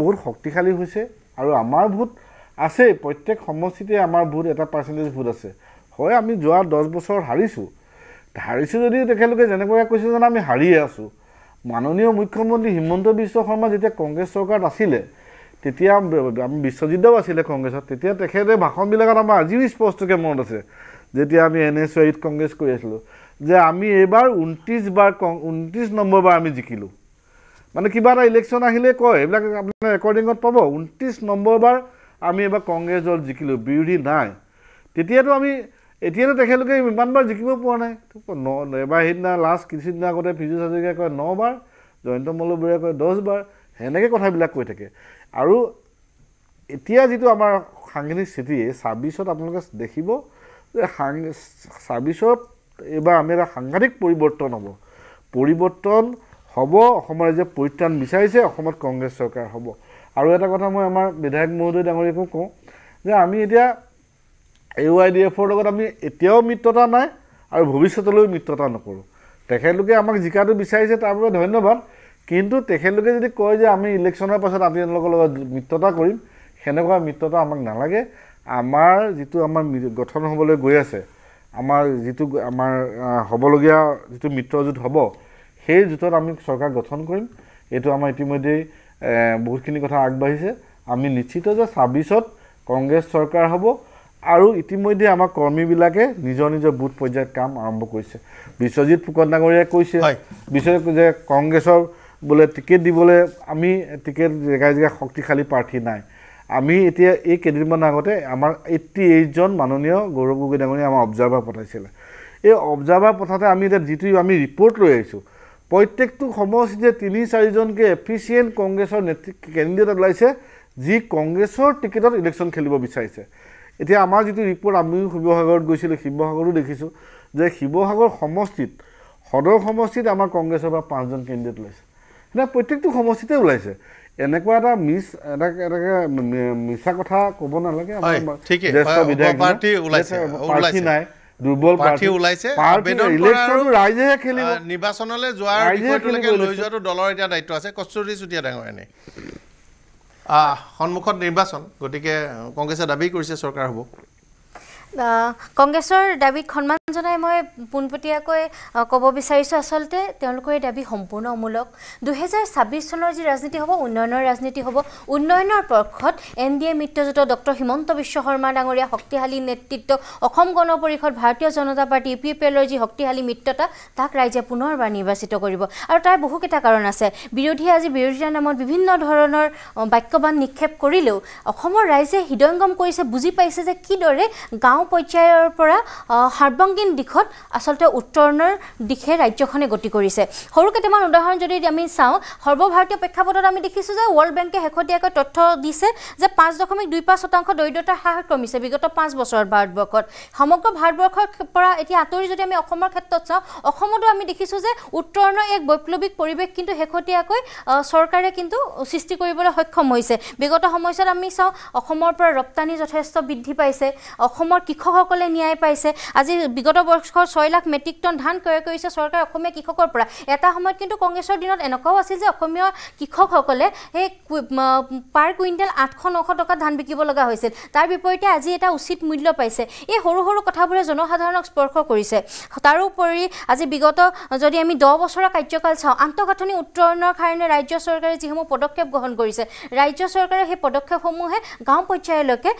বহুত শক্তিশালী হৈছে আৰু আমাৰ ভোট আছে প্ৰত্যেক সমষ্টিতে আমাৰ ভোট এটা পাৰ্চেণ্টেজ ভোট আছে হয় আমি যোৱা 10 বছৰ হাৰিছোঁ যদিও তেখেতলোকে যেনেকৈ কৈছে যেন আমি হাৰিয়ে আছোঁ মাননীয় মুখ্যমন্ত্ৰী হিমন্ত বিশ্ব শৰ্মা যেতিয়া কংগ্ৰেছ চৰকাৰত আছিলে তেতিয়া আমি বিশ্বজিৎদাও আছিলে কংগ্ৰেছত তেতিয়া তেখেতে ভাষণবিলাকত আমাৰ আজিও স্পষ্টকৈ মনত আছে যেতিয়া আমি NSYত কংগ্ৰেছ কৰি আছিলোঁ যে আমি এইবাৰ 29 নম্বৰ বাৰ আমি জিকিলোঁ মানে কিবা এটা ইলেকশ্যন আহিলে কয় এইবিলাক আপোনাৰ ৰেকৰ্ডিঙত পাব 29 নম্বৰ বাৰ আমি এইবাৰ কংগ্ৰেছ দল জিকিলোঁ বিৰোধী নাই তেতিয়াতো আমি এতিয়াতো তেখেতলোকে ইমানবাৰ জিকিব পৰা নাই এবাৰ সেইদিনা লাষ্ট কিছুদিন আগতে ফিজু হাজৰিকাই কয় 9 বাৰ জয়ন্ত মল্লবৰীয়াই কয় 10 বাৰ সেনেকৈ কথাবিলাক কৈ থাকে আৰু এতিয়া যিটো আমাৰ সাংগঠনিক স্থিতি 26ত আপোনালোকে দেখিব যে 26ত এইবাৰ আমি এটা সাংঘাতিক পৰিৱৰ্তন হ'ব অসমৰ ৰাইজে পৰিত্ৰাণ বিচাৰিছে অসমত কংগ্ৰেছ চৰকাৰ হ'ব আৰু এটা কথা মই আমাৰ বিধায়ক মহোদয় ডাঙৰীয়াকো কওঁ যে আমি এতিয়া AYDFৰ লগত আমি এতিয়াও মিত্ৰতা নাই আৰু ভৱিষ্যতলৈও মিত্ৰতা নকৰোঁ তেখেতলোকে আমাক জিকাটো বিচাৰিছে তাৰ বাবে ধন্যবাদ কিন্তু তেখেতলোকে যদি কয় যে আমি ইলেকশ্যনৰ পাছত আপোনালোকৰ লগত মিত্ৰতা কৰিম সেনেকুৱা মিত্ৰতা আমাক নালাগে আমাৰ যিটো আমাৰ গঠন হ'বলৈ গৈ আছে আমাৰ যিটো আমাৰ হ'বলগীয়া যিটো মিত্ৰজোঁট হ'ব সেই জোঁটত আমি চৰকাৰ গঠন কৰিম এইটো আমাৰ ইতিমধ্যেই বহুতখিনি কথা আগবাঢ়িছে আমি নিশ্চিত যে 26ত কংগ্ৰেছ চৰকাৰ হ'ব আৰু ইতিমধ্যে আমাৰ কৰ্মীবিলাকে নিজৰ বুথ পৰ্যায়ত কাম আৰম্ভ কৰিছে বিশ্বজিৎ ফুকন ডাঙৰীয়াই কৈছে যে কংগ্ৰেছৰ বোলে টিকেট দিবলৈ আমি টিকেট জেগাই শক্তিশালী প্ৰাৰ্থী নাই আমি এতিয়া এই কেইদিনমান আগতে আমাৰ 88 জন মাননীয় গৌৰৱ গগৈ ডাঙৰীয়া আমাৰ অবজাৰ্ভাৰ পঠাইছিলে এই অবজাৰ্ভাৰ পঠাতে আমি এতিয়া যিটো আমি ৰিপৰ্ট লৈ আহিছোঁ প্ৰত্যেকটো সমষ্টিতে 3-4 জনকে এফিচিয়েণ্ট কংগ্ৰেছৰ কেণ্ডিডেট ওলাইছে যি কংগ্ৰেছৰ টিকেটত ইলেকশ্যন খেলিব বিচাৰিছে এতিয়া আমাৰ যিটো ৰিপৰ্ট আমিও শিৱসাগৰত গৈছিলোঁ শিৱসাগৰো দেখিছোঁ যে শিৱসাগৰ সমষ্টিত সদৰ সমষ্টিত আমাৰ কংগ্ৰেছৰ পৰা 5 জন কেণ্ডিডেট ওলাইছে না প্ৰত্যেকটো সমষ্টিতে ওলাইছে এনেকুৱা এটা মিছা কথা ক'ব নালাগে আমাৰ জ্যেষ্ঠ বিধায়ক পাৰ্টি নাই দুৰ্বল প্ৰাৰ্থী ওলাইছে ৰাইজেহে খেলিব নিৰ্বাচনলৈ যোৱাৰ বিষয়টোলৈকে লৈ যোৱাটো দলৰ এতিয়া দায়িত্ব আছে কস্তুৰী চুতীয়া ডাঙৰীয়ানে সন্মুখত নিৰ্বাচন গতিকে কংগ্ৰেছে দাবী কৰিছে চৰকাৰ হ'ব কংগ্ৰেছৰ দাবীক সন্মান জনাই মই পোনপটীয়াকৈ ক'ব বিচাৰিছোঁ আচলতে তেওঁলোকৰ এই দাবী সম্পূৰ্ণ অমূলক 2026 চনৰ যি ৰাজনীতি হ'ব উন্নয়নৰ ৰাজনীতি হ'ব উন্নয়নৰ পক্ষত NDA মিত্ৰজোঁটৰ ডক্টৰ হিমন্ত বিশ্ব শৰ্মা ডাঙৰীয়া শক্তিশালী নেতৃত্ব অসম গণ পৰিষদ ভাৰতীয় জনতা পাৰ্টি UPPLৰ যি শক্তিশালী মিত্ৰতা তাক ৰাইজে পুনৰবাৰ নিৰ্বাচিত কৰিব আৰু তাৰ বহুকেইটা কাৰণ আছে বিৰোধীয়ে আজি বিৰোধিতাৰ নামত বিভিন্ন ধৰণৰ বাক্যবান নিক্ষেপ কৰিলেও অসমৰ ৰাইজে হৃদয়ংগম কৰিছে বুজি পাইছে যে কিদৰে গাঁও পৰ্যায়ৰ পৰা সাৰ্বংগীন দিশত আচলতে উত্তৰণৰ দিশে ৰাজ্যখনে গতি কৰিছে সৰু কেইটামান উদাহৰণ যদি আমি চাওঁ সৰ্বভাৰতীয় প্ৰেক্ষাপটত আমি দেখিছোঁ যে ৱৰ্ল্ড বেংকে শেহতীয়াকৈ তথ্য দিছে যে 5.25% দৰিদ্ৰতা হ্ৰাস কমিছে বিগত 5 বছৰত ভাৰতবৰ্ষত সমগ্ৰ ভাৰতবৰ্ষৰ পৰা এতিয়া আঁতৰি যদি আমি অসমৰ ক্ষেত্ৰত চাওঁ অসমতো আমি দেখিছোঁ যে উত্তৰণৰ এক বৈপ্লৱিক পৰিৱেশ কিন্তু শেহতীয়াকৈ চৰকাৰে কিন্তু সৃষ্টি কৰিবলৈ সক্ষম হৈছে বিগত সময়ছোৱাত আমি চাওঁ অসমৰ পৰা ৰপ্তানি যথেষ্ট বৃদ্ধি পাইছে অসমৰ কৃষকসকলে ন্যায় পাইছে আজি বিগত বৰ্ষত 6 লাখ মেট্ৰিক টন ধান ক্ৰয় কৰিছে চৰকাৰ অসমীয়া কৃষকৰ পৰা এটা সময়ত কিন্তু কংগ্ৰেছৰ দিনত এনেকুৱাও আছিল যে অসমীয়া কৃষকসকলে এই পাৰ কুইণ্টেল 800-900 টকা ধান বিকিব লগা হৈছিল তাৰ বিপৰীতে আজি এটা উচিত মূল্য পাইছে এই সৰু সৰু কথাবোৰে জনসাধাৰণক স্পৰ্শ কৰিছে তাৰোপৰি আজি বিগত যদি আমি 10 বছৰৰ কাৰ্যকাল চাওঁ আন্তঃগাঁথনি উত্তৰণৰ কাৰণে ৰাজ্য চৰকাৰে যিসমূহ পদক্ষেপ গ্ৰহণ কৰিছে ৰাজ্য চৰকাৰে সেই পদক্ষেপসমূহে গাঁও পৰ্যায়লৈকে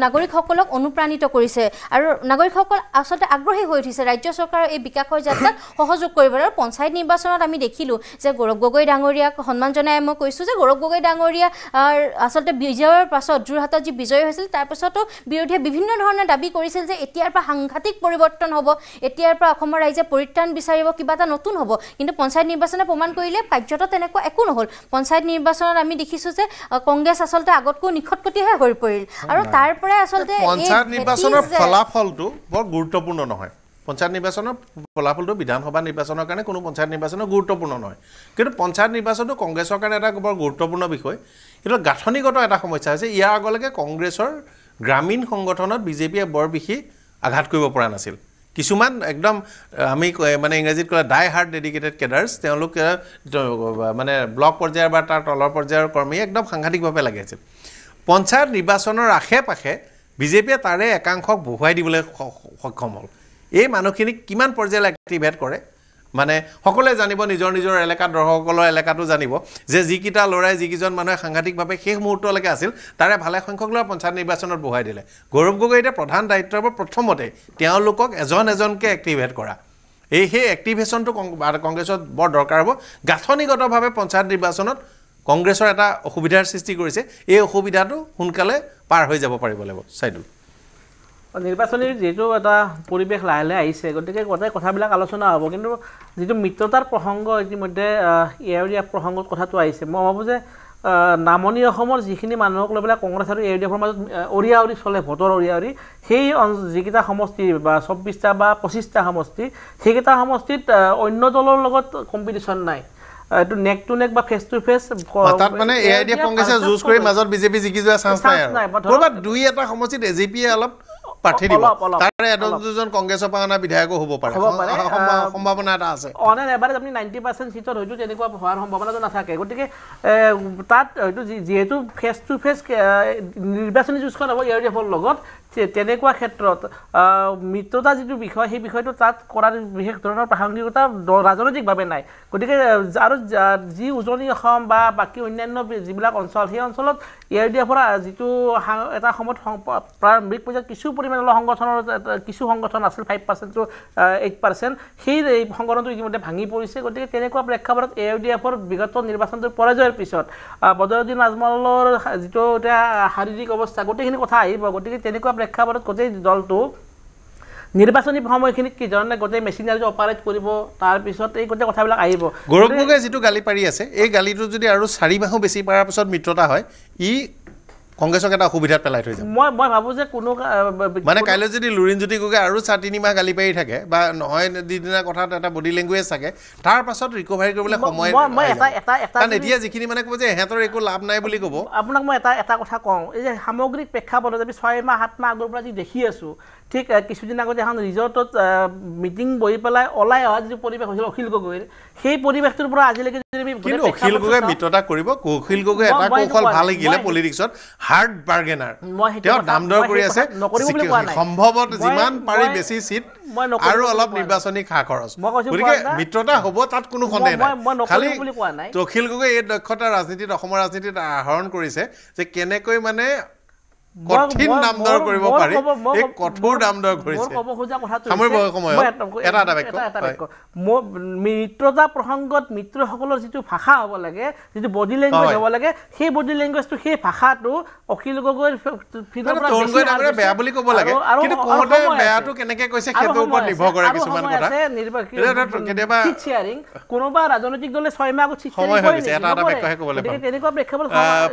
নাগৰিকসকলক অনুপ্ৰাণিত কৰিছে আৰু নাগৰিকসকল আচলতে আগ্ৰহী হৈ উঠিছে ৰাজ্য চৰকাৰৰ এই বিকাশৰ যাত্ৰাত সহযোগ কৰিবলৈ আৰু পঞ্চায়ত নিৰ্বাচনত আমি দেখিলোঁ যে গৌৰৱ গগৈ ডাঙৰীয়াক সন্মান জনাই মই কৈছোঁ যে গৌৰৱ গগৈ ডাঙৰীয়া আচলতে বিজয়ৰ পাছত যোৰহাটত যি বিজয় হৈছিল তাৰপিছতো বিৰোধীয়ে বিভিন্ন ধৰণে দাবী কৰিছিল যে এতিয়াৰ পৰা সাংঘাতিক পৰিৱৰ্তন হ'ব এতিয়াৰ পৰা অসমৰ ৰাইজে পৰিত্ৰাণ বিচাৰিব কিবা এটা নতুন হ'ব কিন্তু পঞ্চায়ত নিৰ্বাচনে প্ৰমাণ কৰিলে কাৰ্যত তেনেকুৱা একো নহ'ল পঞ্চায়ত নিৰ্বাচনত আমি দেখিছোঁ যে কংগ্ৰেছ আচলতে আগতকৈ নিখতকটিহে হৈ পৰিল আৰু তাৰ পৰাই আচলতে পঞ্চায়ত নিৰ্বাচনৰ ফলাফলটো বৰ গুৰুত্বপূৰ্ণ নহয় পঞ্চায়ত নিৰ্বাচনৰ ফলাফলটো বিধানসভা নিৰ্বাচনৰ কাৰণে কোনো পঞ্চায়ত নিৰ্বাচনৰ গুৰুত্বপূৰ্ণ নহয় কিন্তু পঞ্চায়ত নিৰ্বাচনটো কংগ্ৰেছৰ কাৰণে এটা বৰ গুৰুত্বপূৰ্ণ বিষয় কিন্তু গাঁথনিগত এটা সমস্যা হৈছে ইয়াৰ আগলৈকে কংগ্ৰেছৰ গ্ৰামীণ সংগঠনত বিজেপিয়ে বৰ বিশেষ আঘাত কৰিব পৰা নাছিল কিছুমান একদম আমি মানে ইংৰাজীত কয় ডাই হাৰ্ড ডেডিকেটেড কেডাৰ্ছ তেওঁলোক মানে ব্লক পৰ্যায়ৰ বা তাৰ তলৰ পৰ্যায়ৰ কৰ্মী একদম সাংঘাতিকভাৱে লাগি আছিল পঞ্চায়ত নিৰ্বাচনৰ আশে পাশে বিজেপিয়ে তাৰে একাংশক বহুৱাই দিবলৈ সক্ষম হ'ল এই মানুহখিনিক কিমান পৰ্যায়লৈ এক্টিভেট কৰে মানে সকলোৱে জানিব নিজৰ নিজৰ এলেকাত দৰ্শকসকলৰ এলেকাটো জানিব যে যিকেইটা ল'ৰাই যিকেইজন মানুহে সাংঘাতিকভাৱে শেষ মুহূৰ্তলৈকে আছিল তাৰে ভালে সংখ্যক ল'ৰা পঞ্চায়ত নিৰ্বাচনত বহাই দিলে গৌৰৱ গগৈ এতিয়া প্ৰধান দায়িত্ব হ'ব প্ৰথমতে তেওঁলোকক এজনকৈ এক্টিভেট কৰা সেই এক্টিভেশ্যনটো কংগ্ৰেছত বৰ দৰকাৰ হ'ব গাঁথনিগতভাৱে পঞ্চায়ত নিৰ্বাচনত কংগ্ৰেছৰ এটা অসুবিধাৰ সৃষ্টি কৰিছে এই অসুবিধাটো সোনকালে পাৰ হৈ যাব পাৰিব লাগিব চাইদুল নিৰ্বাচনী যেহেতু এটা পৰিৱেশ লাহে লাহে আহিছে গতিকে গোটেই কথাবিলাক আলোচনা হ'ব কিন্তু যিটো মিত্ৰতাৰ প্ৰসংগ ইতিমধ্যে এআইডিএফ প্ৰসংগত কথাটো আহিছে মই ভাবোঁ যে নামনি অসমৰ যিখিনি মানুহক লৈ পেলাই কংগ্ৰেছ আৰু এআইডিএফৰ মাজত অৰিয়া অৰি চলে ভোটৰ অৰিয়া অৰি সেই যিকেইটা সমষ্টি বা ২৪টা বা ২৫টা সমষ্টি সেইকেইটা সমষ্টিত অন্য দলৰ লগত কম্পিটিশ্যন নাই এইটো নেক টু নেক বা ফেচ টু ফেচ তাত মানে এআইডিএফ কংগ্ৰেছে যুঁজ কৰি মাজত বিজেপি জিকি যোৱা চান্স নাই আৰু ক'ৰবাত দুই এটা সমষ্টিত এজিপিয়ে অলপ প্ৰাৰ্থী দিব তাৰে এজন দুজন কংগ্ৰেছৰ পৰা অনা বিধায়কো হ'ব পাৰে সম্ভাৱনা এটা আছে অন এন এভাৰেজ আপুনি 90% চিটত হয়তো তেনেকুৱা হোৱাৰ সম্ভাৱনাটো নাথাকে গতিকে তাত হয়তো যিহেতু ফেচ টু ফেচ নিৰ্বাচনী যুঁজখন হ'ব এআইডিএফৰ লগত তেনেকুৱা ক্ষেত্ৰত মিত্ৰতা যিটো বিষয় সেই বিষয়টো তাত কৰাৰ বিশেষ ধৰণৰ প্ৰাসংগিকতা ৰাজনৈতিকভাৱে নাই গতিকে আৰু যি উজনি অসম বা বাকী অন্যান্য যিবিলাক অঞ্চল সেই অঞ্চলত এআইডিএফৰ যিটো এটা সময়ত প্ৰাৰম্ভিক পৰ্যায়ত কিছু পৰিমাণৰ সংগঠনৰ কিছু সংগঠন আছিল 5% to 8% সেই সংগঠনটো ইতিমধ্যে ভাঙি পৰিছে গতিকে তেনেকুৱা প্ৰেক্ষাপটত এআইডিএফৰ বিগত নিৰ্বাচনটোৰ পৰাজয়ৰ পিছত বদৰুদ্দিন আজমলৰ যিটো এতিয়া শাৰীৰিক অৱস্থা গোটেইখিনি কথা আহিব গতিকে তেনেকুৱা প্ৰেক্ষাপটত গোটেই দলটো নিৰ্বাচনী সময়খিনিত কি ধৰণে গোটেই মেচিনাৰী অপাৰেট কৰিব তাৰপিছত এই গোটেই কথাবিলাক আহিব গৌৰৱ গগৈ যিটো গালি পাৰি আছে এই গালিটো যদি আৰু 4 মাহো বেছি পাৰাৰ পিছত মিত্ৰতা হয় ই কংগ্ৰেছক এটা অসুবিধাত পেলাই থৈ যাব মই ভাবোঁ যে কোনো মানে কাইলৈ যদি লুৰিণজ্যোতি গগৈ আৰু 4-3 মাহ গালি পাৰি থাকে বা নহয় দুদিনা কথাত এটা বডি লেংগুৱেজ থাকে তাৰ পাছত ৰিকভাৰী কৰিবলৈ সময় কাৰণ এতিয়া যিখিনি মানে ক'ব যে এহেঁতৰ একো লাভ নাই বুলি ক'ব আপোনাক মই এটা কথা কওঁ এই যে সামগ্ৰিক প্ৰেক্ষাপটত আমি 6 মাহ 7 মাহ আগৰ পৰা যি দেখি আছোঁ ঠিক কিছুদিন আগতে এখন ৰিজৰ্টত মিটিং বহি পেলাই ওলাই অহা যিটো পৰিৱেশ হৈছিল অখিল গগৈৰ সেই পৰিৱেশটোৰ পৰা আজিলৈকে যদি আমি কিন্তু অখিল গগৈ মিত্ৰতা কৰিব অখিল গগৈ এটা কৌশল ভাল শিকিলে পলিটিক্সত হাৰ্ড বাৰ্গেনাৰ তেওঁ দাম দৰ কৰি আছে সম্ভৱত যিমান পাৰি বেছি চিট আৰু অলপ নিৰ্বাচনী খা খৰচ গতিকে মিত্ৰতা হ'ব তাত কোনো সন্দেহ নাই খালি অখিল গগৈ এই দক্ষতা ৰাজনীতিত অসমৰ ৰাজনীতিত আহৰণ কৰিছে যে কেনেকৈ মানে কঠিন দাম দৰ কৰিব পাৰি এই কঠোৰ দাম দৰ কৰিছে মিত্ৰতা প্ৰসংগত মিত্ৰসকলৰ যিটো ভাষা হ'ব লাগে যিটো বডি লেংগুৱেজ হ'ব লাগে সেই বডি লেংগুৱেজটো সেই ভাষাটো অখিল গগৈৰ বেয়া বুলি ক'ব লাগে কিন্তু কওঁতে বেয়াটো কেনেকৈ কৈছে সেইটোৰ ওপৰত নিৰ্ভৰ কৰে কিছুমান কথা কেতিয়াবা কোনোবা ৰাজনৈতিক দলে 6 মাহ আগত সময় হৈ গৈছে এটা বাক্যহে ক'বলৈ তেনেকুৱা প্ৰেক্ষাপট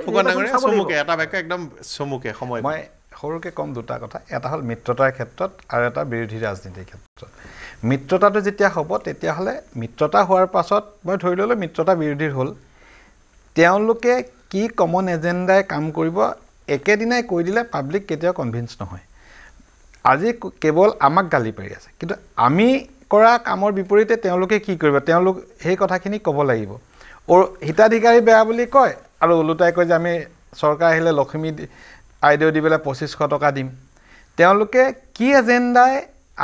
ফুকন ডাঙৰীয়া চমুকে এটা বাক্য একদম চমুকে মই সৰুকৈ ক'ম দুটা কথা এটা হ'ল মিত্ৰতাৰ ক্ষেত্ৰত আৰু এটা বিৰোধী ৰাজনীতিৰ ক্ষেত্ৰত মিত্ৰতাটো যেতিয়া হ'ব তেতিয়াহ'লে মিত্ৰতা হোৱাৰ পাছত মই ধৰি ল'লোঁ মিত্ৰতা বিৰোধীৰ হ'ল তেওঁলোকে কি কমন এজেণ্ডাই কাম কৰিব একেদিনাই কৈ দিলে পাব্লিক কেতিয়াও কনভিন্স নহয় আজি কেৱল আমাক গালি পাৰি আছে কিন্তু আমি কৰা কামৰ বিপৰীতে তেওঁলোকে কি কৰিব তেওঁলোক সেই কথাখিনি ক'ব লাগিব হিতাধিকাৰী বেয়া বুলি কয় আৰু ওলোটাই কয় যে আমি চৰকাৰ আহিলে লক্ষ্মী আইডিঅ' দি পেলাই 2500 টকা দিম তেওঁলোকে কি এজেণ্ডাই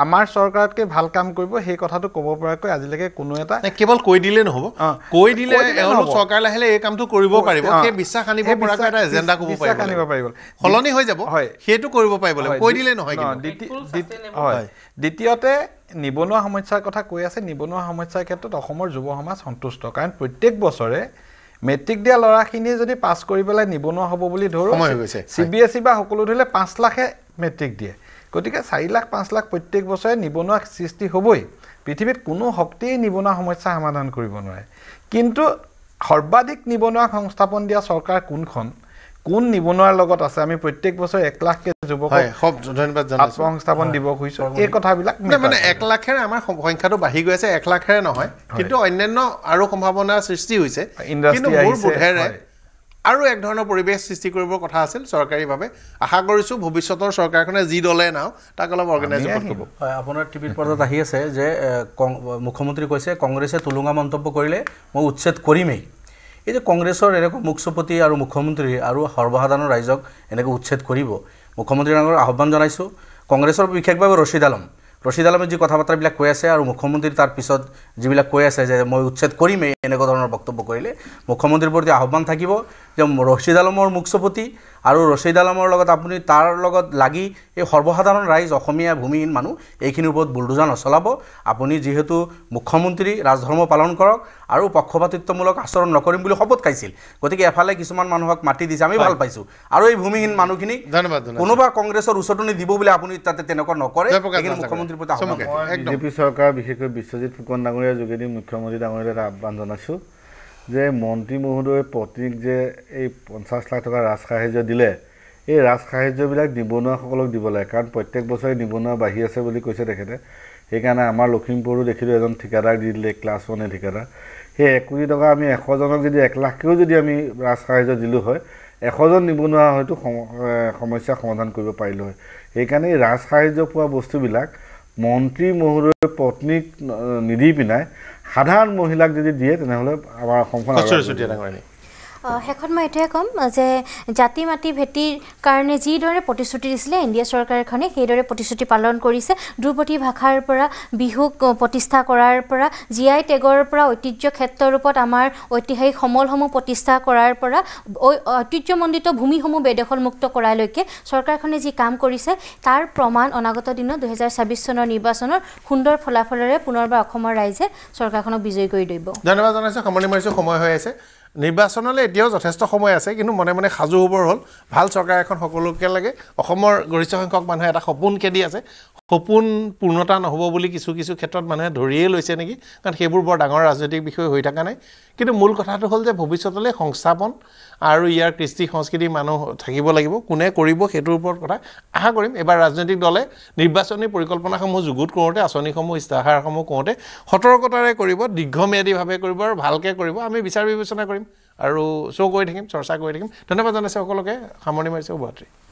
আমাৰ চৰকাৰতকৈ ভাল কাম কৰিব সেই কথাটো ক'ব পৰাকৈ আজিলৈকে কোনো এটা কেৱল কৈ দিলে নহ'ব কৈ দিলে এওঁলোক চৰকাৰলৈ আহিলে এই কামটো কৰিব পাৰিব সেই বিশ্বাস আনিব পৰাকৈ এটা এজেণ্ডা ক'ব পাৰিব সলনি হৈ যাব সেইটো কৰিব পাৰিব লাগিব কৈ দিলে নহয় হয় দ্বিতীয়তে নিবনুৱা সমস্যাৰ কথা কৈ আছে নিবনুৱা সমস্যাৰ ক্ষেত্ৰত অসমৰ যুৱ সমাজ সন্তুষ্ট কাৰণ প্ৰত্যেক বছৰে মেট্ৰিক দিয়া ল'ৰাখিনিয়ে যদি পাছ কৰি পেলাই নিবনুৱা হ'ব বুলি ধৰোঁ CBSE বা সকলো ধৰিলে 5 লাখে মেট্ৰিক দিয়ে গতিকে 4 লাখ 5 লাখ প্ৰত্যেক বছৰে নিবনুৱা সৃষ্টি হ'বই পৃথিৱীত কোনো শক্তিয়ে নিবনুৱা সমস্যা সমাধান কৰিব নোৱাৰে কিন্তু সৰ্বাধিক নিবনুৱা সংস্থাপন দিয়া চৰকাৰ কোন নিবনুৱাৰ লগত আছে আমি প্ৰত্যেক বছৰ 1 লাখকে যুৱকক ধন্যবাদ জনাইছোঁ সংস্থাপন দিব খুজিছোঁ এই কথাবিলাক মানে 1 লাখেৰে আমাৰ সংখ্যাটো বাঢ়ি গৈ আছে 1 লাখেৰে নহয় কিন্তু অন্যান্য আৰু সম্ভাৱনাৰ সৃষ্টি হৈছে কিন্তু মোৰ বোধেৰে আৰু এক ধৰণৰ পৰিৱেশ সৃষ্টি কৰিবৰ কথা আছিল চৰকাৰীভাৱে আশা কৰিছোঁ ভৱিষ্যতৰ চৰকাৰখনে যি দলে নাও তাক অলপ অৰ্গেনাইজ কৰিব হয় আপোনাৰ টিভিৰ পৰ্দাত আহি আছে যে মুখ্যমন্ত্ৰী কৈছে কংগ্ৰেছে তুলুঙা মন্তব্য কৰিলে মই উচ্ছেদ কৰিমেই এই যে কংগ্ৰেছৰ এনেকুৱা মুখ্যপতি আৰু মুখ্যমন্ত্ৰী আৰু সৰ্বসাধাৰণ ৰাইজক এনেকৈ উচ্ছেদ কৰিব মুখ্যমন্ত্ৰীৰ আগত আহ্বান জনাইছোঁ কংগ্ৰেছৰ বিশেষভাৱে ৰছিদ আলমে যি কথা বাৰ্তাবিলাক কৈ আছে আৰু মুখ্যমন্ত্ৰী তাৰ পিছত যিবিলাক কৈ আছে যে মই উচ্ছেদ কৰিমেই এনেকুৱা ধৰণৰ বক্তব্য কৰিলে মুখ্যমন্ত্ৰীৰ প্ৰতি আহ্বান থাকিব যে ৰছিদ আলমৰ মুখচপতি আৰু ৰছিদ আলমৰ লগত আপুনি তাৰ লগত লাগি এই সৰ্বসাধাৰণ ৰাইজ অসমীয়া ভূমিহীন মানুহ এইখিনিৰ ওপৰত বুলডোজাৰ নচলাব আপুনি যিহেতু মুখ্যমন্ত্ৰী ৰাজধৰ্ম পালন কৰক আৰু পক্ষপাতিত্বমূলক আচৰণ নকৰিম বুলি শপত খাইছিল গতিকে এফালে কিছুমান মানুহক মাতি দিছে আমি ভাল পাইছোঁ আৰু এই ভূমিহীন মানুহখিনিক কোনোবা কংগ্ৰেছৰ উচতনি দিব বুলি আপুনি তাতে তেনেকুৱা নকৰে মুখ্যমন্ত্ৰীৰ প্ৰতি আহ্বান বিজেপি চৰকাৰ বিশেষকৈ বিশ্বজিৎ ফুকন ডাঙৰীয়াৰ যোগেদি মুখ্যমন্ত্ৰী ডাঙৰীয়ালৈ আহ্বান জনাইছোঁ যে মন্ত্ৰী মহোদয়ৰ পত্নীক যে এই 50 লাখ টকা ৰাজসাহাৰ্য দিলে এই ৰাজসাহাৰ্যবিলাক নিবনুৱাসকলক দিব লাগে কাৰণ প্ৰত্যেক বছৰে নিবনুৱা বাঢ়ি আছে বুলি কৈছে তেখেতে সেইকাৰণে আমাৰ লখিমপুৰো দেখিলোঁ এজন ঠিকাদাৰ দি দিলে ক্লাছ 1 ঠিকাদাৰ সেই 1 কোটি টকা আমি 100 জনক যদি 1 লাখকেও যদি আমি ৰাজসাহাৰ্য দিলোঁ হয় 100 জন নিবনুৱা হয়তো সমস্যা সমাধান কৰিব পাৰিলোঁ হয় সেইকাৰণে এই ৰাজসাহাৰ্য পোৱা বস্তুবিলাক মন্ত্ৰী মহোদয়ৰ পত্নীক নিদি পিনাই সাধাৰণ মহিলাক যদি দিয়ে তেনেহ'লে আমাৰ অসমখন শেষত মই এইটোৱে ক'ম যে জাতি মাটি ভেটিৰ কাৰণে যিদৰে প্ৰতিশ্ৰুতি দিছিলে এনডিএ চৰকাৰখনে সেইদৰে প্ৰতিশ্ৰুতি পালন কৰিছে ধ্ৰুপদী ভাষাৰ পৰা বিহুক প্ৰতিষ্ঠা কৰাৰ পৰা জিআই টেগৰ পৰা ঐতিহ্য ক্ষেত্ৰৰ ৰূপত আমাৰ ঐতিহাসিক সমলসমূহ প্ৰতিষ্ঠা কৰাৰ পৰা ঐতিহ্যমণ্ডিত ভূমিসমূহ বেদখলমুক্ত কৰালৈকে চৰকাৰখনে যি কাম কৰিছে তাৰ প্ৰমাণ অনাগত দিনত 2026 চনৰ নিৰ্বাচনৰ সুন্দৰ ফলাফলেৰে পুনৰবাৰ অসমৰ ৰাইজে চৰকাৰখনক বিজয়ী কৰি দিব ধন্যবাদ জনাইছোঁ সামৰণি মাৰিছোঁ সময় হৈ আছে নিৰ্বাচনলৈ এতিয়াও যথেষ্ট সময় আছে কিন্তু মনে মনে সাজু হ'বৰ হ'ল ভাল চৰকাৰ এখন সকলোকে লাগে অসমৰ গৰিষ্ঠ সংখ্যক মানুহে এটা সপোন খেদি আছে সপোন পূৰ্ণতা নহ'ব বুলি কিছু কিছু ক্ষেত্ৰত মানুহে ধৰিয়ে লৈছে নেকি কাৰণ সেইবোৰ বৰ ডাঙৰ ৰাজনৈতিক বিষয় হৈ থকা নাই কিন্তু মূল কথাটো হ'ল যে ভৱিষ্যতলৈ সংস্থাপন আৰু ইয়াৰ কৃষ্টি সংস্কৃতি মানুহ থাকিব লাগিব কোনে কৰিব সেইটোৰ ওপৰত কথা আশা কৰিম এবাৰ ৰাজনৈতিক দলে নিৰ্বাচনী পৰিকল্পনাসমূহ যুগুত কৰোঁতে আঁচনিসমূহ ইস্তাহাৰসমূহ কৰোঁতে সতৰ্কতাৰে কৰিব দীৰ্ঘম্যাদীভাৱে কৰিব আৰু ভালকৈ কৰিব আমি বিচাৰ বিবেচনা কৰিম আৰু শ্ব' কৰি থাকিম চৰ্চা কৰি থাকিম ধন্যবাদ জনাইছোঁ সকলোকে সামৰণি মাৰিছোঁ শুভৰাত্ৰি